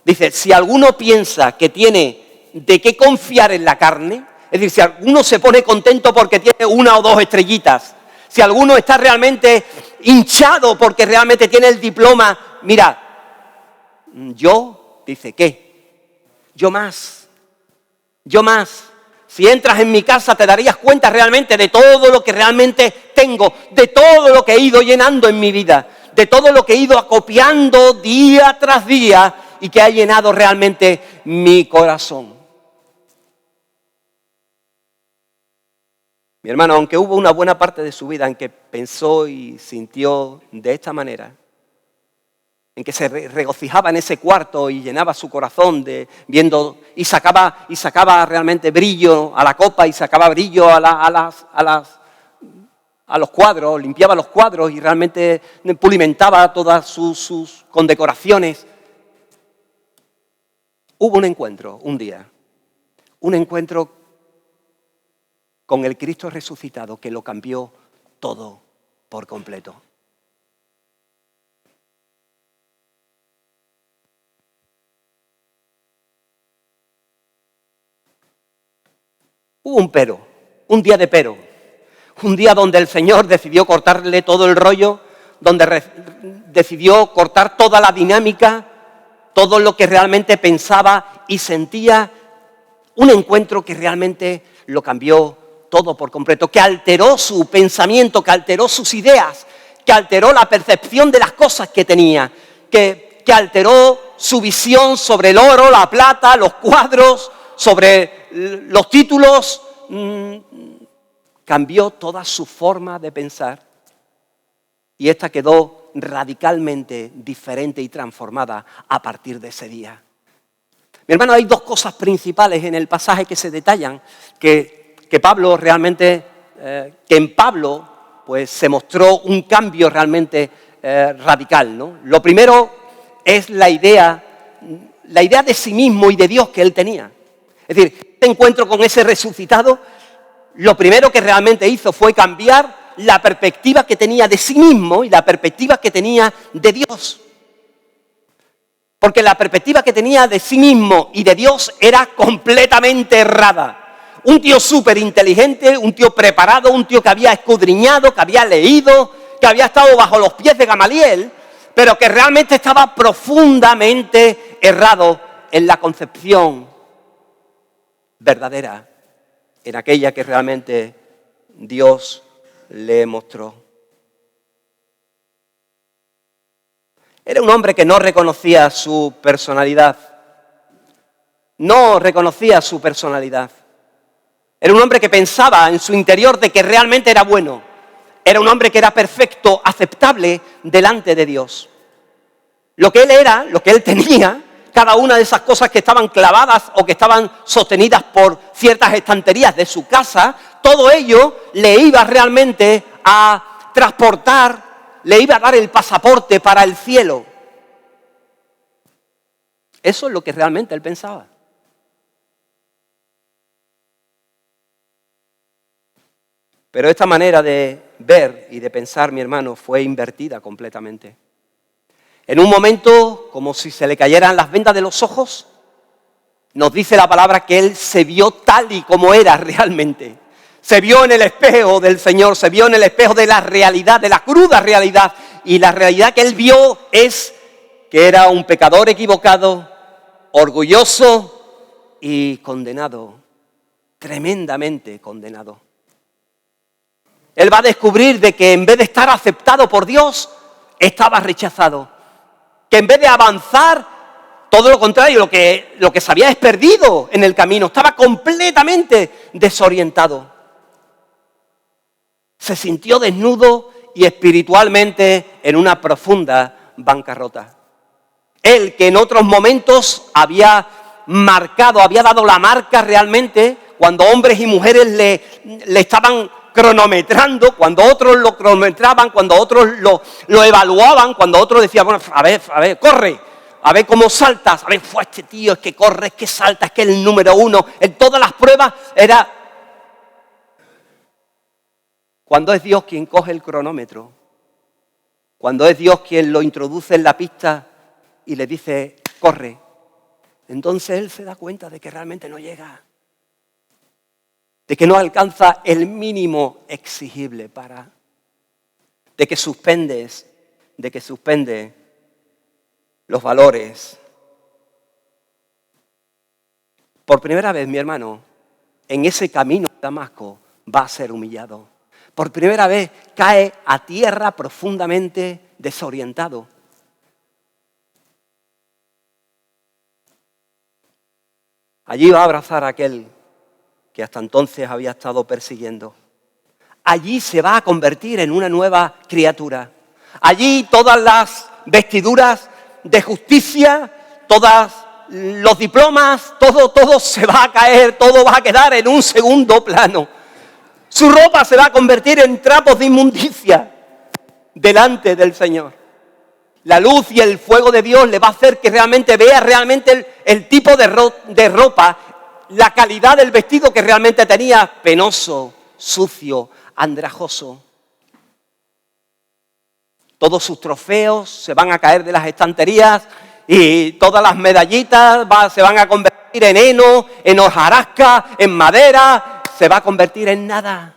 Dice, si alguno piensa que tiene de qué confiar en la carne, es decir, si alguno se pone contento porque tiene 1 o 2 estrellitas, si alguno está realmente hinchado porque realmente tiene el diploma, mira, yo, dice, ¿qué? Yo más. Si entras en mi casa te darías cuenta realmente de todo lo que realmente tengo, de todo lo que he ido llenando en mi vida, de todo lo que he ido acopiando día tras día y que ha llenado realmente mi corazón. Mi hermano, aunque hubo una buena parte de su vida en que pensó y sintió de esta manera, en que se regocijaba en ese cuarto y llenaba su corazón de viendo y sacaba realmente brillo a la copa y sacaba brillo a los cuadros, limpiaba los cuadros y realmente pulimentaba todas sus condecoraciones. Hubo un encuentro un día, un encuentro con el Cristo resucitado que lo cambió todo por completo. Hubo un pero, un día de pero, un día donde el Señor decidió cortarle todo el rollo, donde decidió cortar toda la dinámica, todo lo que realmente pensaba y sentía, un encuentro que realmente lo cambió todo por completo, que alteró su pensamiento, que alteró sus ideas, que alteró la percepción de las cosas que tenía, que alteró su visión sobre el oro, la plata, los cuadros, sobre los títulos, cambió toda su forma de pensar y esta quedó radicalmente diferente y transformada a partir de ese día. Mi hermano, hay 2 cosas principales en el pasaje que se detallan, que Pablo realmente, que en Pablo pues se mostró un cambio realmente radical, ¿no? Lo primero es la idea de sí mismo y de Dios que él tenía. Es decir, este encuentro con ese resucitado, lo primero que realmente hizo fue cambiar la perspectiva que tenía de sí mismo y la perspectiva que tenía de Dios. Porque la perspectiva que tenía de sí mismo y de Dios era completamente errada. Un tío súper inteligente, un tío preparado, un tío que había escudriñado, que había leído, que había estado bajo los pies de Gamaliel, pero que realmente estaba profundamente errado en la concepción verdadera, en aquella que realmente Dios le mostró. Era un hombre que no reconocía su personalidad. No reconocía su personalidad. Era un hombre que pensaba en su interior de que realmente era bueno. Era un hombre que era perfecto, aceptable delante de Dios. lo que él era, lo que él tenía, cada una de esas cosas que estaban clavadas o que estaban sostenidas por ciertas estanterías de su casa, todo ello le iba realmente a transportar, le iba a dar el pasaporte para el cielo. Eso es lo que realmente él pensaba. Pero esta manera de ver y de pensar, mi hermano, fue invertida completamente. En un momento, como si se le cayeran las vendas de los ojos, nos dice la palabra que él se vio tal y como era realmente. Se vio en el espejo del Señor, se vio en el espejo de la realidad, de la cruda realidad. Y la realidad que él vio es que era un pecador equivocado, orgulloso y condenado, tremendamente condenado. Él va a descubrir de que en vez de estar aceptado por Dios, estaba rechazado. Que en vez de avanzar, todo lo contrario, lo que se había es perdido en el camino. Estaba completamente desorientado. Se sintió desnudo y espiritualmente en una profunda bancarrota. Él, que en otros momentos había marcado, había dado la marca realmente, cuando hombres y mujeres le estaban cronometrando, cuando otros lo cronometraban, cuando otros lo evaluaban, cuando otros decían, bueno, a ver, corre, a ver cómo saltas, a ver, este tío es que corre, es que salta, es que es el número uno, en todas las pruebas era... Cuando es Dios quien coge el cronómetro, cuando es Dios quien lo introduce en la pista y le dice, corre, entonces él se da cuenta de que realmente no llega, de que no alcanza el mínimo exigible de que suspende los valores. Por primera vez, mi hermano, en ese camino de Damasco va a ser humillado. Por primera vez cae a tierra profundamente desorientado. Allí va a abrazar a aquel que hasta entonces había estado persiguiendo. Allí se va a convertir en una nueva criatura. Allí todas las vestiduras de justicia, todos los diplomas, todo se va a caer, todo va a quedar en un segundo plano. Su ropa se va a convertir en trapos de inmundicia delante del Señor. La luz y el fuego de Dios le va a hacer que realmente vea realmente el tipo de ropa, la calidad del vestido que realmente tenía, penoso, sucio, andrajoso. Todos sus trofeos se van a caer de las estanterías y todas las medallitas se van a convertir en heno, en hojarasca, en madera, se va a convertir en nada.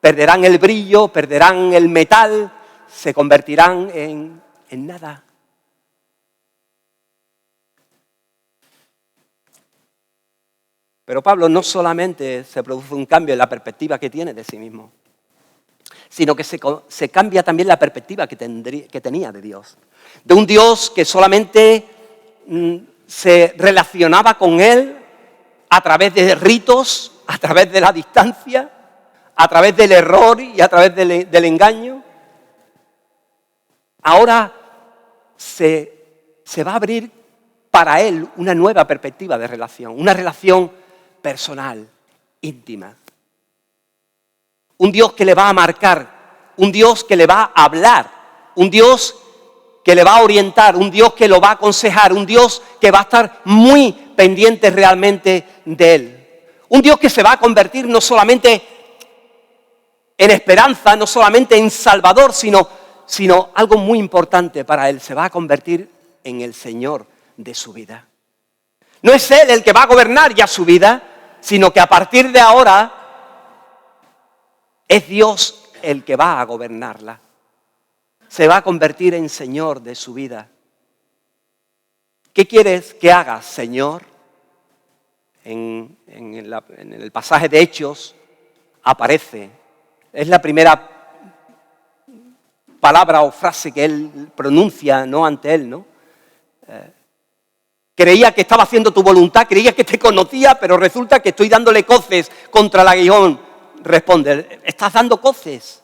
Perderán el brillo, perderán el metal, se convertirán en nada. Pero Pablo no solamente se produce un cambio en la perspectiva que tiene de sí mismo, sino que se cambia también la perspectiva que tenía de Dios. De un Dios que solamente se relacionaba con él a través de ritos, a través de la distancia, a través del error y a través del engaño. Ahora se va a abrir para él una nueva perspectiva de relación, una relación personal, íntima. Un Dios que le va a marcar, un Dios que le va a hablar, un Dios que le va a orientar, un Dios que lo va a aconsejar, un Dios que va a estar muy pendiente realmente de él. Un Dios que se va a convertir no solamente en esperanza, no solamente en Salvador, sino algo muy importante para él, se va a convertir en el Señor de su vida. No es él el que va a gobernar ya su vida, sino que a partir de ahora es Dios el que va a gobernarla. Se va a convertir en Señor de su vida. ¿Qué quieres que haga, Señor? En el pasaje de Hechos aparece. Es la primera palabra o frase que él pronuncia, ¿no? Ante él, ¿no? Creía que estaba haciendo tu voluntad, creía que te conocía, pero resulta que estoy dándole coces contra el aguijón. Responde, estás dando coces.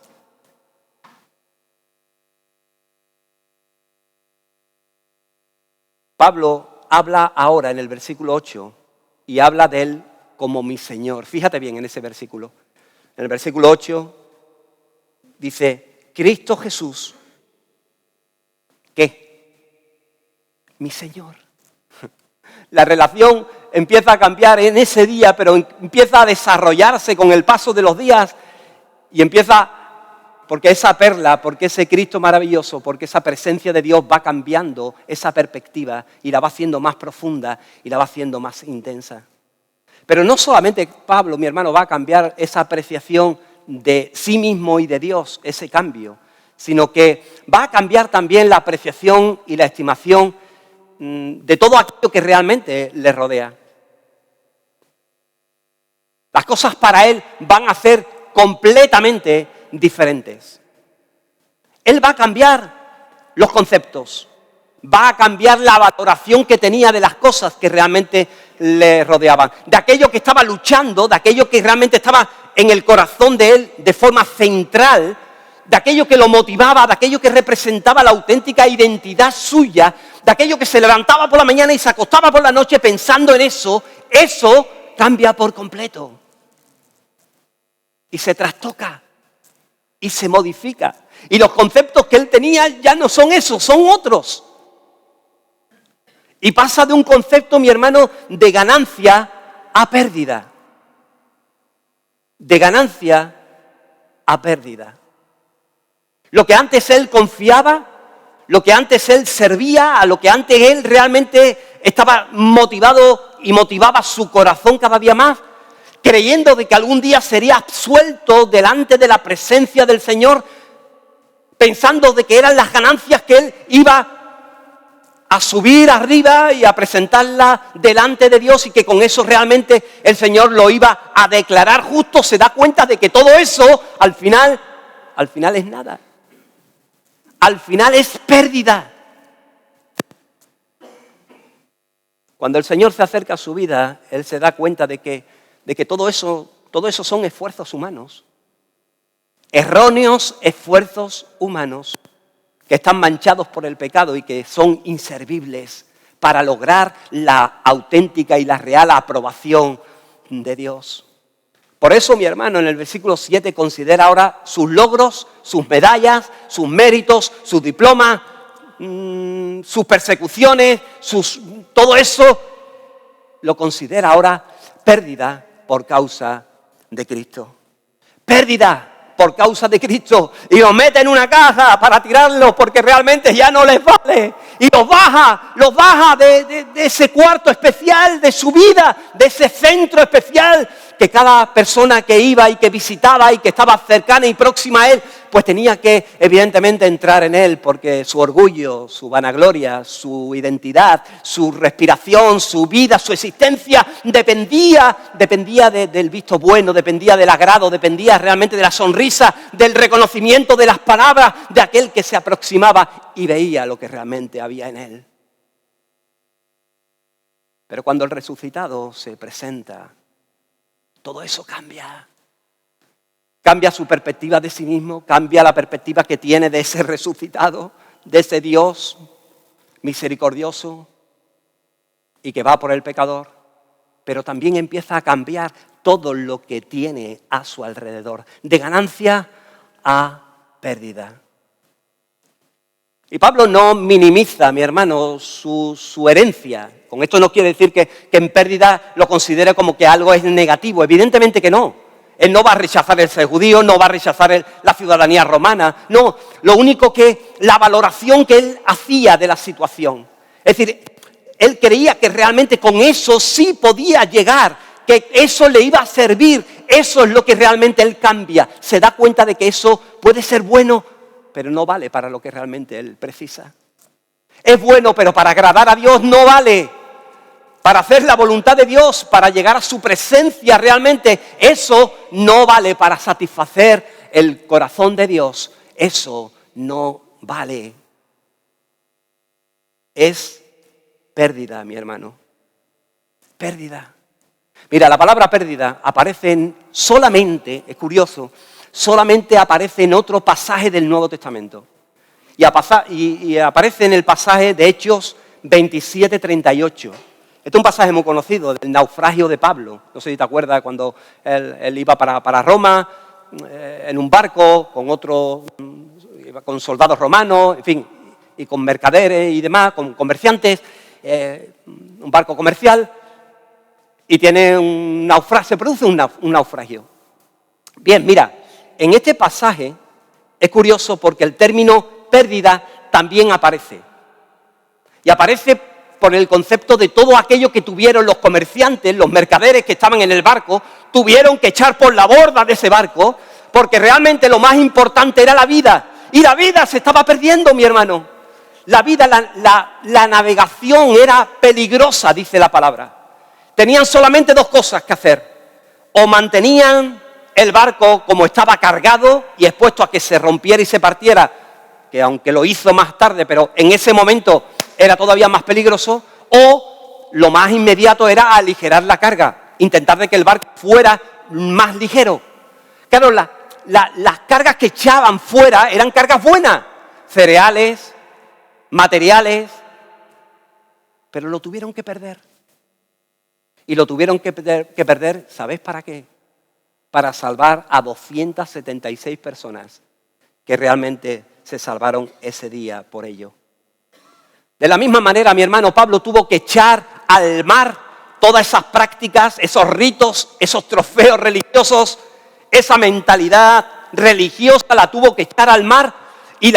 Pablo habla ahora en el versículo 8 y habla de él como mi Señor. Fíjate bien en ese versículo. En el versículo 8 dice, Cristo Jesús, ¿qué? Mi Señor. La relación empieza a cambiar en ese día, pero empieza a desarrollarse con el paso de los días y empieza, porque esa perla, porque ese Cristo maravilloso, porque esa presencia de Dios va cambiando esa perspectiva y la va haciendo más profunda y la va haciendo más intensa. Pero no solamente Pablo, mi hermano, va a cambiar esa apreciación de sí mismo y de Dios, ese cambio, sino que va a cambiar también la apreciación y la estimación de todo aquello que realmente le rodea. Las cosas para él van a ser completamente diferentes. Él va a cambiar los conceptos, va a cambiar la valoración que tenía de las cosas que realmente le rodeaban, de aquello que estaba luchando, de aquello que realmente estaba en el corazón de él de forma central, de aquello que lo motivaba, de aquello que representaba la auténtica identidad suya, de aquello que se levantaba por la mañana y se acostaba por la noche pensando en eso cambia por completo. Y se trastoca y se modifica. Y los conceptos que él tenía ya no son esos, son otros. Y pasa de un concepto, mi hermano, de ganancia a pérdida. De ganancia a pérdida. Lo que antes él confiaba, lo que antes él servía, a lo que antes él realmente estaba motivado y motivaba su corazón cada día más, creyendo de que algún día sería absuelto delante de la presencia del Señor, pensando de que eran las ganancias que él iba a subir arriba y a presentarla delante de Dios y que con eso realmente el Señor lo iba a declarar justo, se da cuenta de que todo eso al final es nada. Al final es pérdida. Cuando el Señor se acerca a su vida, él se da cuenta de que todo eso son esfuerzos humanos. Erróneos esfuerzos humanos que están manchados por el pecado y que son inservibles para lograr la auténtica y la real aprobación de Dios. Por eso, mi hermano, en el versículo 7 considera ahora sus logros, sus medallas, sus méritos, sus diplomas, sus persecuciones, todo eso lo considera ahora pérdida por causa de Cristo. Pérdida por causa de Cristo. Y los mete en una caja para tirarlos porque realmente ya no les vale. Y los baja de ese cuarto especial de su vida, de ese centro especial que cada persona que iba y que visitaba y que estaba cercana y próxima a él, pues tenía que evidentemente entrar en él porque su orgullo, su vanagloria, su identidad, su respiración, su vida, su existencia dependía del visto bueno, dependía del agrado, dependía realmente de la sonrisa, del reconocimiento de las palabras de aquel que se aproximaba y veía lo que realmente había en él. Pero cuando el resucitado se presenta, todo eso cambia. Cambia su perspectiva de sí mismo, cambia la perspectiva que tiene de ese resucitado, de ese Dios misericordioso y que va por el pecador, pero también empieza a cambiar todo lo que tiene a su alrededor, de ganancia a pérdida. Y Pablo no minimiza, mi hermano, su herencia. Con esto no quiere decir que en pérdida lo considere como que algo es negativo, evidentemente que no. Él no va a rechazar el ser judío, no va a rechazar la ciudadanía romana, no. Lo único que la valoración que él hacía de la situación. Es decir, él creía que realmente con eso sí podía llegar, que eso le iba a servir, eso es lo que realmente él cambia. Se da cuenta de que eso puede ser bueno, pero no vale para lo que realmente él precisa. Es bueno, pero para agradar a Dios no vale. Para hacer la voluntad de Dios, para llegar a su presencia realmente, eso no vale para satisfacer el corazón de Dios. Eso no vale. Es pérdida, mi hermano. Pérdida. Mira, la palabra pérdida aparece solamente, es curioso, solamente aparece en otro pasaje del Nuevo Testamento. Y aparece en el pasaje de Hechos 27-38. Este es un pasaje muy conocido, del naufragio de Pablo. No sé si te acuerdas cuando él iba para Roma en un barco con iba con soldados romanos, en fin, y con mercaderes y demás, con comerciantes, un barco comercial, y tiene un naufragio, se produce un naufragio. Bien, mira, en este pasaje es curioso porque el término pérdida también aparece. Y aparece por el concepto de todo aquello que tuvieron los comerciantes, los mercaderes que estaban en el barco, tuvieron que echar por la borda de ese barco, porque realmente lo más importante era la vida. Y la vida se estaba perdiendo, mi hermano. La vida, la navegación era peligrosa, dice la palabra. Tenían solamente dos cosas que hacer. O mantenían el barco como estaba cargado y expuesto a que se rompiera y se partiera, que aunque lo hizo más tarde, pero en ese momento era todavía más peligroso, o lo más inmediato era aligerar la carga, intentar de que el barco fuera más ligero. Claro, las cargas que echaban fuera eran cargas buenas, cereales, materiales, pero lo tuvieron que perder. Y lo tuvieron que perder, ¿sabéis para qué? Para salvar a 276 personas que realmente se salvaron ese día por ello. De la misma manera, mi hermano Pablo tuvo que echar al mar todas esas prácticas, esos ritos, esos trofeos religiosos, esa mentalidad religiosa la tuvo que echar al mar y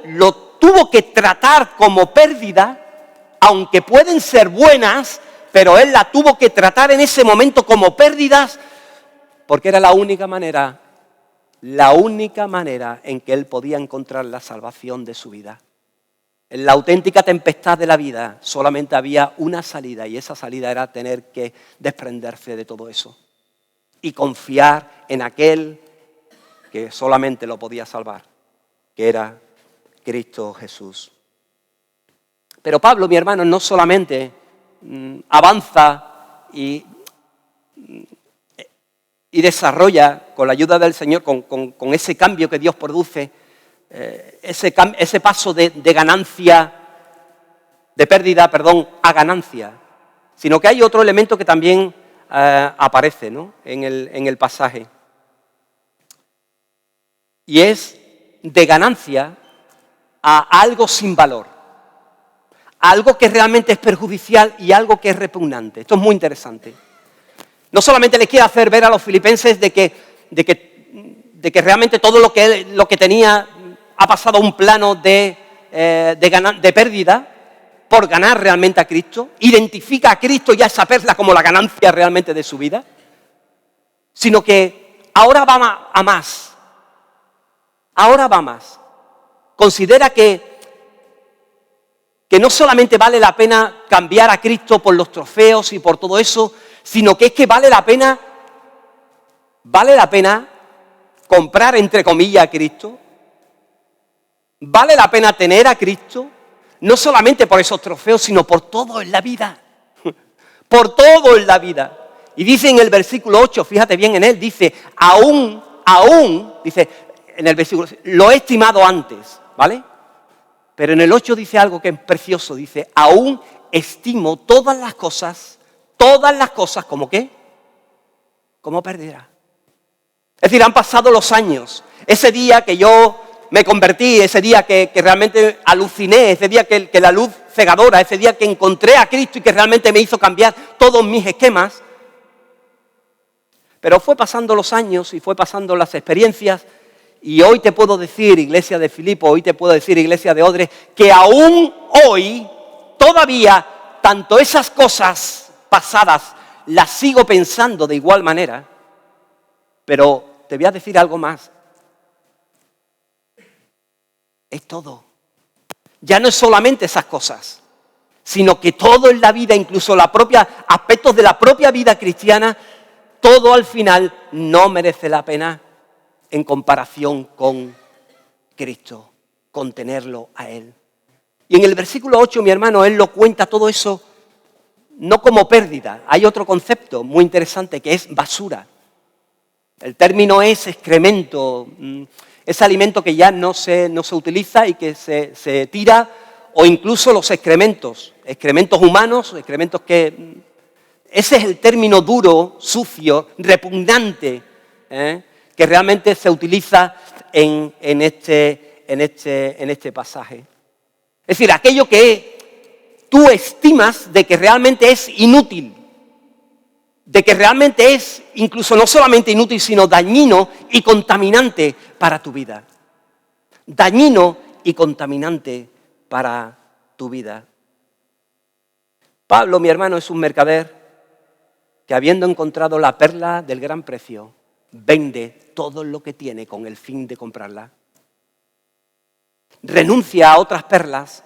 lo tuvo que tratar como pérdida, aunque pueden ser buenas, pero él la tuvo que tratar en ese momento como pérdidas, porque era la única manera en que él podía encontrar la salvación de su vida. En la auténtica tempestad de la vida solamente había una salida, y esa salida era tener que desprenderse de todo eso y confiar en aquel que solamente lo podía salvar, que era Cristo Jesús. Pero Pablo, mi hermano, no solamente avanza y desarrolla con la ayuda del Señor, con ese cambio que Dios produce, ese paso de pérdida a ganancia, sino que hay otro elemento que también aparece, ¿no?, en el pasaje, y es de ganancia a algo sin valor, a algo que realmente es perjudicial y algo que es repugnante. Esto es muy interesante. No solamente les quiere hacer ver a los filipenses de que realmente todo lo que tenía ha pasado a un plano de pérdida por ganar realmente a Cristo, identifica a Cristo y a esa perla como la ganancia realmente de su vida, sino que ahora va a más. Ahora va más. Considera que no solamente vale la pena cambiar a Cristo por los trofeos y por todo eso, sino que es que vale la pena comprar, entre comillas, a Cristo. Vale la pena tener a Cristo, no solamente por esos trofeos, sino por todo en la vida. Por todo en la vida. Y dice en el versículo 8, fíjate bien en él, dice, aún, dice en el versículo, lo he estimado antes, ¿vale? Pero en el 8 dice algo que es precioso, dice, aún estimo todas las cosas, ¿como qué? Como pérdida. Es decir, han pasado los años. Ese día que yo me convertí, ese día que realmente aluciné, ese día que la luz cegadora, ese día que encontré a Cristo y que realmente me hizo cambiar todos mis esquemas. Pero fue pasando los años y fue pasando las experiencias, y hoy te puedo decir, iglesia de Filipo, hoy te puedo decir, iglesia de Odres, que aún hoy, todavía, tanto esas cosas pasadas las sigo pensando de igual manera, pero te voy a decir algo más. Es todo. Ya no es solamente esas cosas, sino que todo en la vida, incluso aspectos de la propia vida cristiana, todo al final no merece la pena en comparación con Cristo, con tenerlo a Él. Y en el versículo 8, mi hermano, él lo cuenta todo eso no como pérdida. Hay otro concepto muy interesante que es basura. El término es excremento, ese alimento que ya no se utiliza y que se tira o incluso los excrementos humanos, excrementos que... Ese es el término duro, sucio, repugnante, que realmente se utiliza en este pasaje. Es decir, aquello que tú estimas de que realmente es inútil, de que realmente es incluso no solamente inútil, sino dañino y contaminante para tu vida. Dañino y contaminante para tu vida. Pablo, mi hermano, es un mercader que, habiendo encontrado la perla del gran precio, vende todo lo que tiene con el fin de comprarla. Renuncia a otras perlas,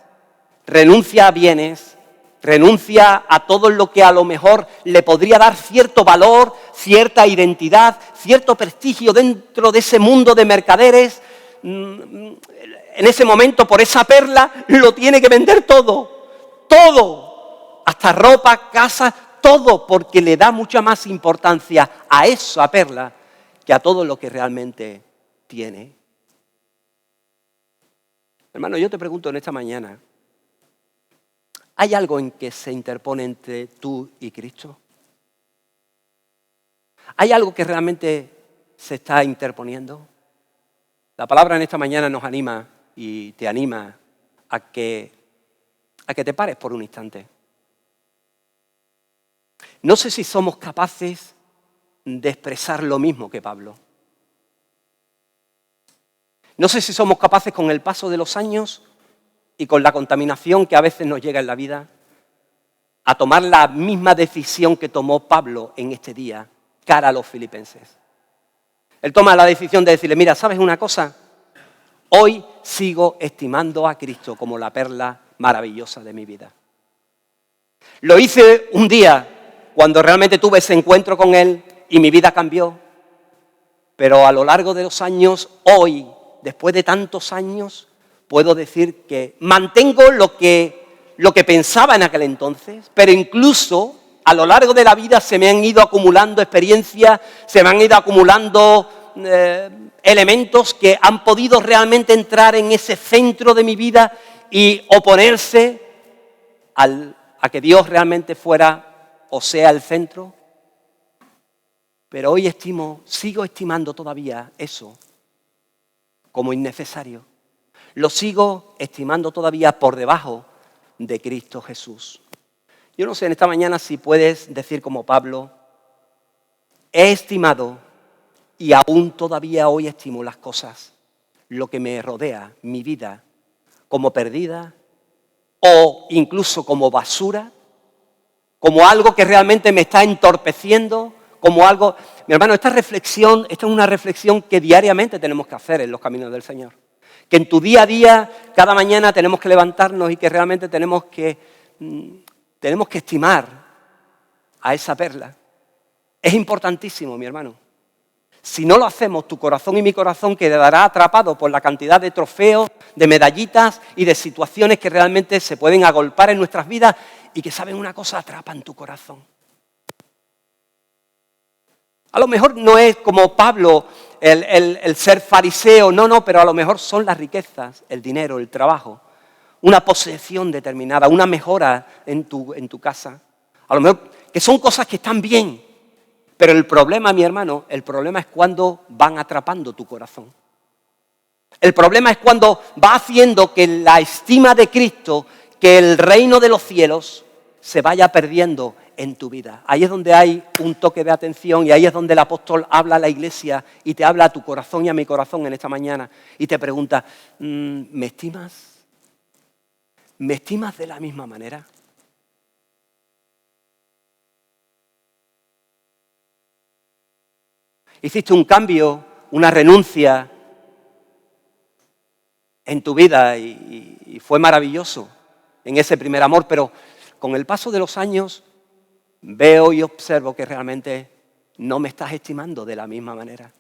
renuncia a bienes, renuncia a todo lo que a lo mejor le podría dar cierto valor, cierta identidad, cierto prestigio dentro de ese mundo de mercaderes. En ese momento, por esa perla, lo tiene que vender todo, todo, hasta ropa, casa, todo, porque le da mucha más importancia a esa perla que a todo lo que realmente tiene. Hermano, yo te pregunto en esta mañana, ¿hay algo en que se interpone entre tú y Cristo? ¿Hay algo que realmente se está interponiendo? La palabra en esta mañana nos anima y te anima a que te pares por un instante. No sé si somos capaces de expresar lo mismo que Pablo. No sé si somos capaces, con el paso de los años y con la contaminación que a veces nos llega en la vida, a tomar la misma decisión que tomó Pablo en este día, cara a los filipenses. Él toma la decisión de decirle, mira, ¿sabes una cosa? Hoy sigo estimando a Cristo como la perla maravillosa de mi vida. Lo hice un día cuando realmente tuve ese encuentro con Él y mi vida cambió. Pero a lo largo de los años, hoy, después de tantos años, puedo decir que mantengo lo que pensaba en aquel entonces, pero incluso a lo largo de la vida se me han ido acumulando experiencias, se me han ido acumulando elementos que han podido realmente entrar en ese centro de mi vida y oponerse a que Dios realmente fuera o sea el centro. Pero hoy sigo estimando todavía eso como innecesario. Lo sigo estimando todavía por debajo de Cristo Jesús. Yo no sé en esta mañana si puedes decir como Pablo, he estimado y aún todavía hoy estimo las cosas, lo que me rodea, mi vida, como perdida o incluso como basura, como algo que realmente me está entorpeciendo, como algo... Mi hermano, esta es una reflexión que diariamente tenemos que hacer en los caminos del Señor. Que en tu día a día, cada mañana tenemos que levantarnos y que realmente tenemos que estimar a esa perla. Es importantísimo, mi hermano. Si no lo hacemos, tu corazón y mi corazón quedará atrapado por la cantidad de trofeos, de medallitas y de situaciones que realmente se pueden agolpar en nuestras vidas y que, ¿saben una cosa? Atrapan tu corazón. A lo mejor no es como Pablo el ser fariseo, no, pero a lo mejor son las riquezas, el dinero, el trabajo, una posesión determinada, una mejora en tu casa. A lo mejor que son cosas que están bien, pero el problema, mi hermano, el problema es cuando van atrapando tu corazón. El problema es cuando va haciendo que la estima de Cristo, que el reino de los cielos se vaya perdiendo en tu vida. Ahí es donde hay un toque de atención y ahí es donde el apóstol habla a la iglesia y te habla a tu corazón y a mi corazón en esta mañana y te pregunta, ¿me estimas? ¿Me estimas de la misma manera? Hiciste un cambio, una renuncia en tu vida y fue maravilloso en ese primer amor, pero con el paso de los años veo y observo que realmente no me estás estimando de la misma manera.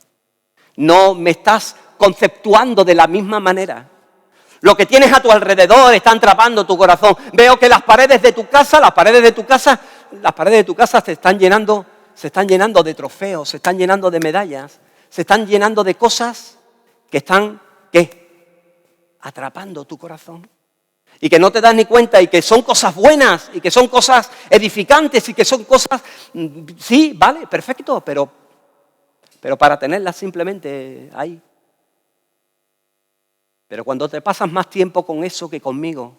No me estás conceptuando de la misma manera. Lo que tienes a tu alrededor está atrapando tu corazón. Veo que las paredes de tu casa se están llenando de trofeos, se están llenando de medallas, se están llenando de cosas que están, ¿qué? Atrapando tu corazón. y que no te das ni cuenta y que son cosas buenas y que son cosas edificantes y que son cosas, sí, vale, perfecto, pero para tenerlas simplemente ahí. Pero cuando te pasas más tiempo con eso que conmigo,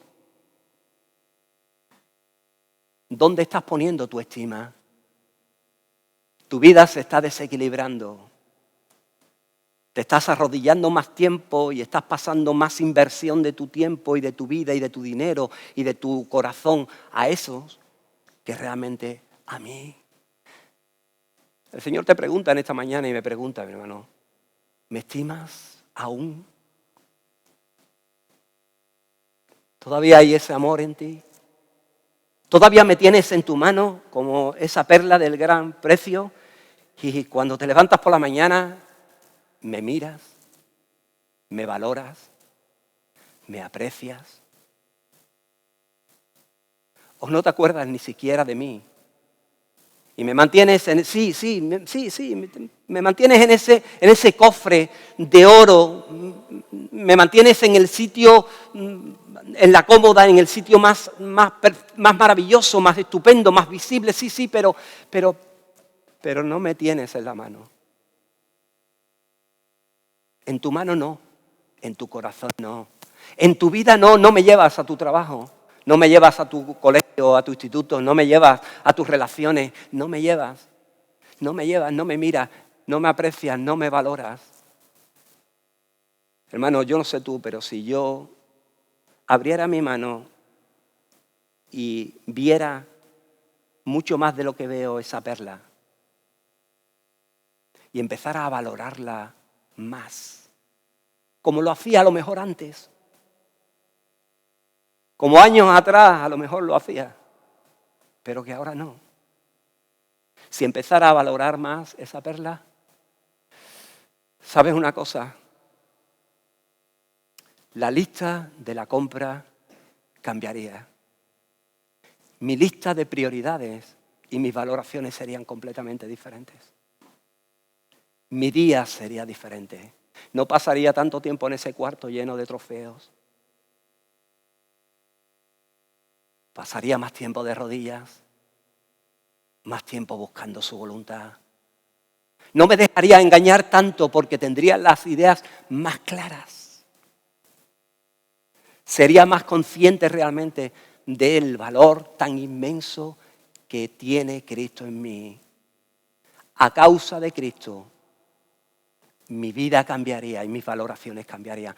¿dónde estás poniendo tu estima? Tu vida se está desequilibrando. Te estás arrodillando más tiempo y estás pasando más inversión de tu tiempo y de tu vida y de tu dinero y de tu corazón a esos que realmente a mí. El Señor te pregunta en esta mañana y me pregunta, mi hermano, ¿me estimas aún? ¿Todavía hay ese amor en ti? ¿Todavía me tienes en tu mano como esa perla del gran precio? Y cuando te levantas por la mañana, me miras, me valoras, me aprecias. ¿O no te acuerdas ni siquiera de mí? Y me mantienes me mantienes en ese cofre de oro, me mantienes en el sitio, en la cómoda, en el sitio más maravilloso, más estupendo, más visible, pero no me tienes en la mano. En tu mano no, en tu corazón no. En tu vida no me llevas a tu trabajo, no me llevas a tu colegio, a tu instituto, no me llevas a tus relaciones, no me llevas, no me miras, no me aprecias, no me valoras. Hermano, yo no sé tú, pero si yo abriera mi mano y viera mucho más de lo que veo esa perla y empezara a valorarla más, como lo hacía a lo mejor antes, como años atrás a lo mejor lo hacía, pero que ahora no. Si empezara a valorar más esa perla, ¿sabes una cosa? La lista de la compra cambiaría. Mi lista de prioridades y mis valoraciones serían completamente diferentes. Mi día sería diferente. No pasaría tanto tiempo en ese cuarto lleno de trofeos. Pasaría más tiempo de rodillas, más tiempo buscando su voluntad. No me dejaría engañar tanto porque tendría las ideas más claras. Sería más consciente realmente del valor tan inmenso que tiene Cristo en mí. A causa de Cristo, mi vida cambiaría y mis valoraciones cambiarían.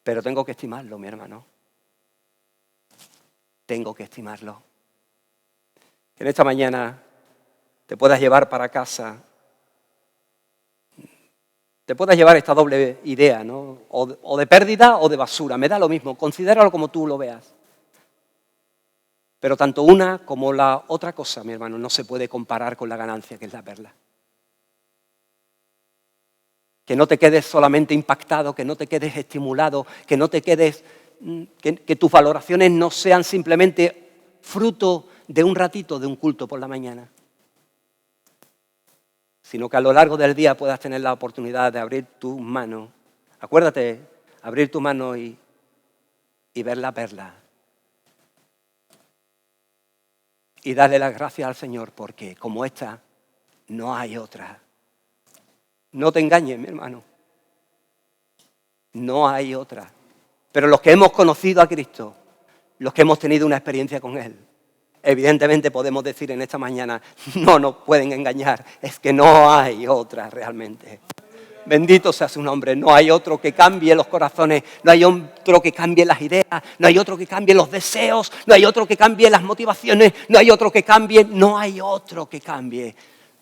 Pero tengo que estimarlo, mi hermano. Tengo que estimarlo. En esta mañana te puedas llevar para casa, te puedas llevar esta doble idea, ¿no? O de pérdida o de basura, me da lo mismo, considéralo como tú lo veas. Pero tanto una como la otra cosa, mi hermano, no se puede comparar con la ganancia que es la perla. Que no te quedes solamente impactado, que no te quedes estimulado, que no te quedes, que tus valoraciones no sean simplemente fruto de un ratito, de un culto por la mañana, sino que a lo largo del día puedas tener la oportunidad de abrir tu mano. Acuérdate, abrir tu mano y ver la perla. Y darle las gracias al Señor porque como esta no hay otra. No te engañes, mi hermano. No hay otra. Pero los que hemos conocido a Cristo, los que hemos tenido una experiencia con Él, evidentemente podemos decir en esta mañana, no nos pueden engañar, es que no hay otra realmente. Bendito sea su nombre, no hay otro que cambie los corazones, no hay otro que cambie las ideas, no hay otro que cambie los deseos, no hay otro que cambie las motivaciones, no hay otro que cambie,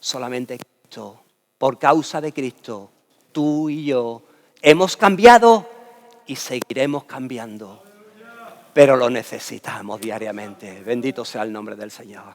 solamente Cristo. Por causa de Cristo, tú y yo hemos cambiado y seguiremos cambiando, pero lo necesitamos diariamente. Bendito sea el nombre del Señor.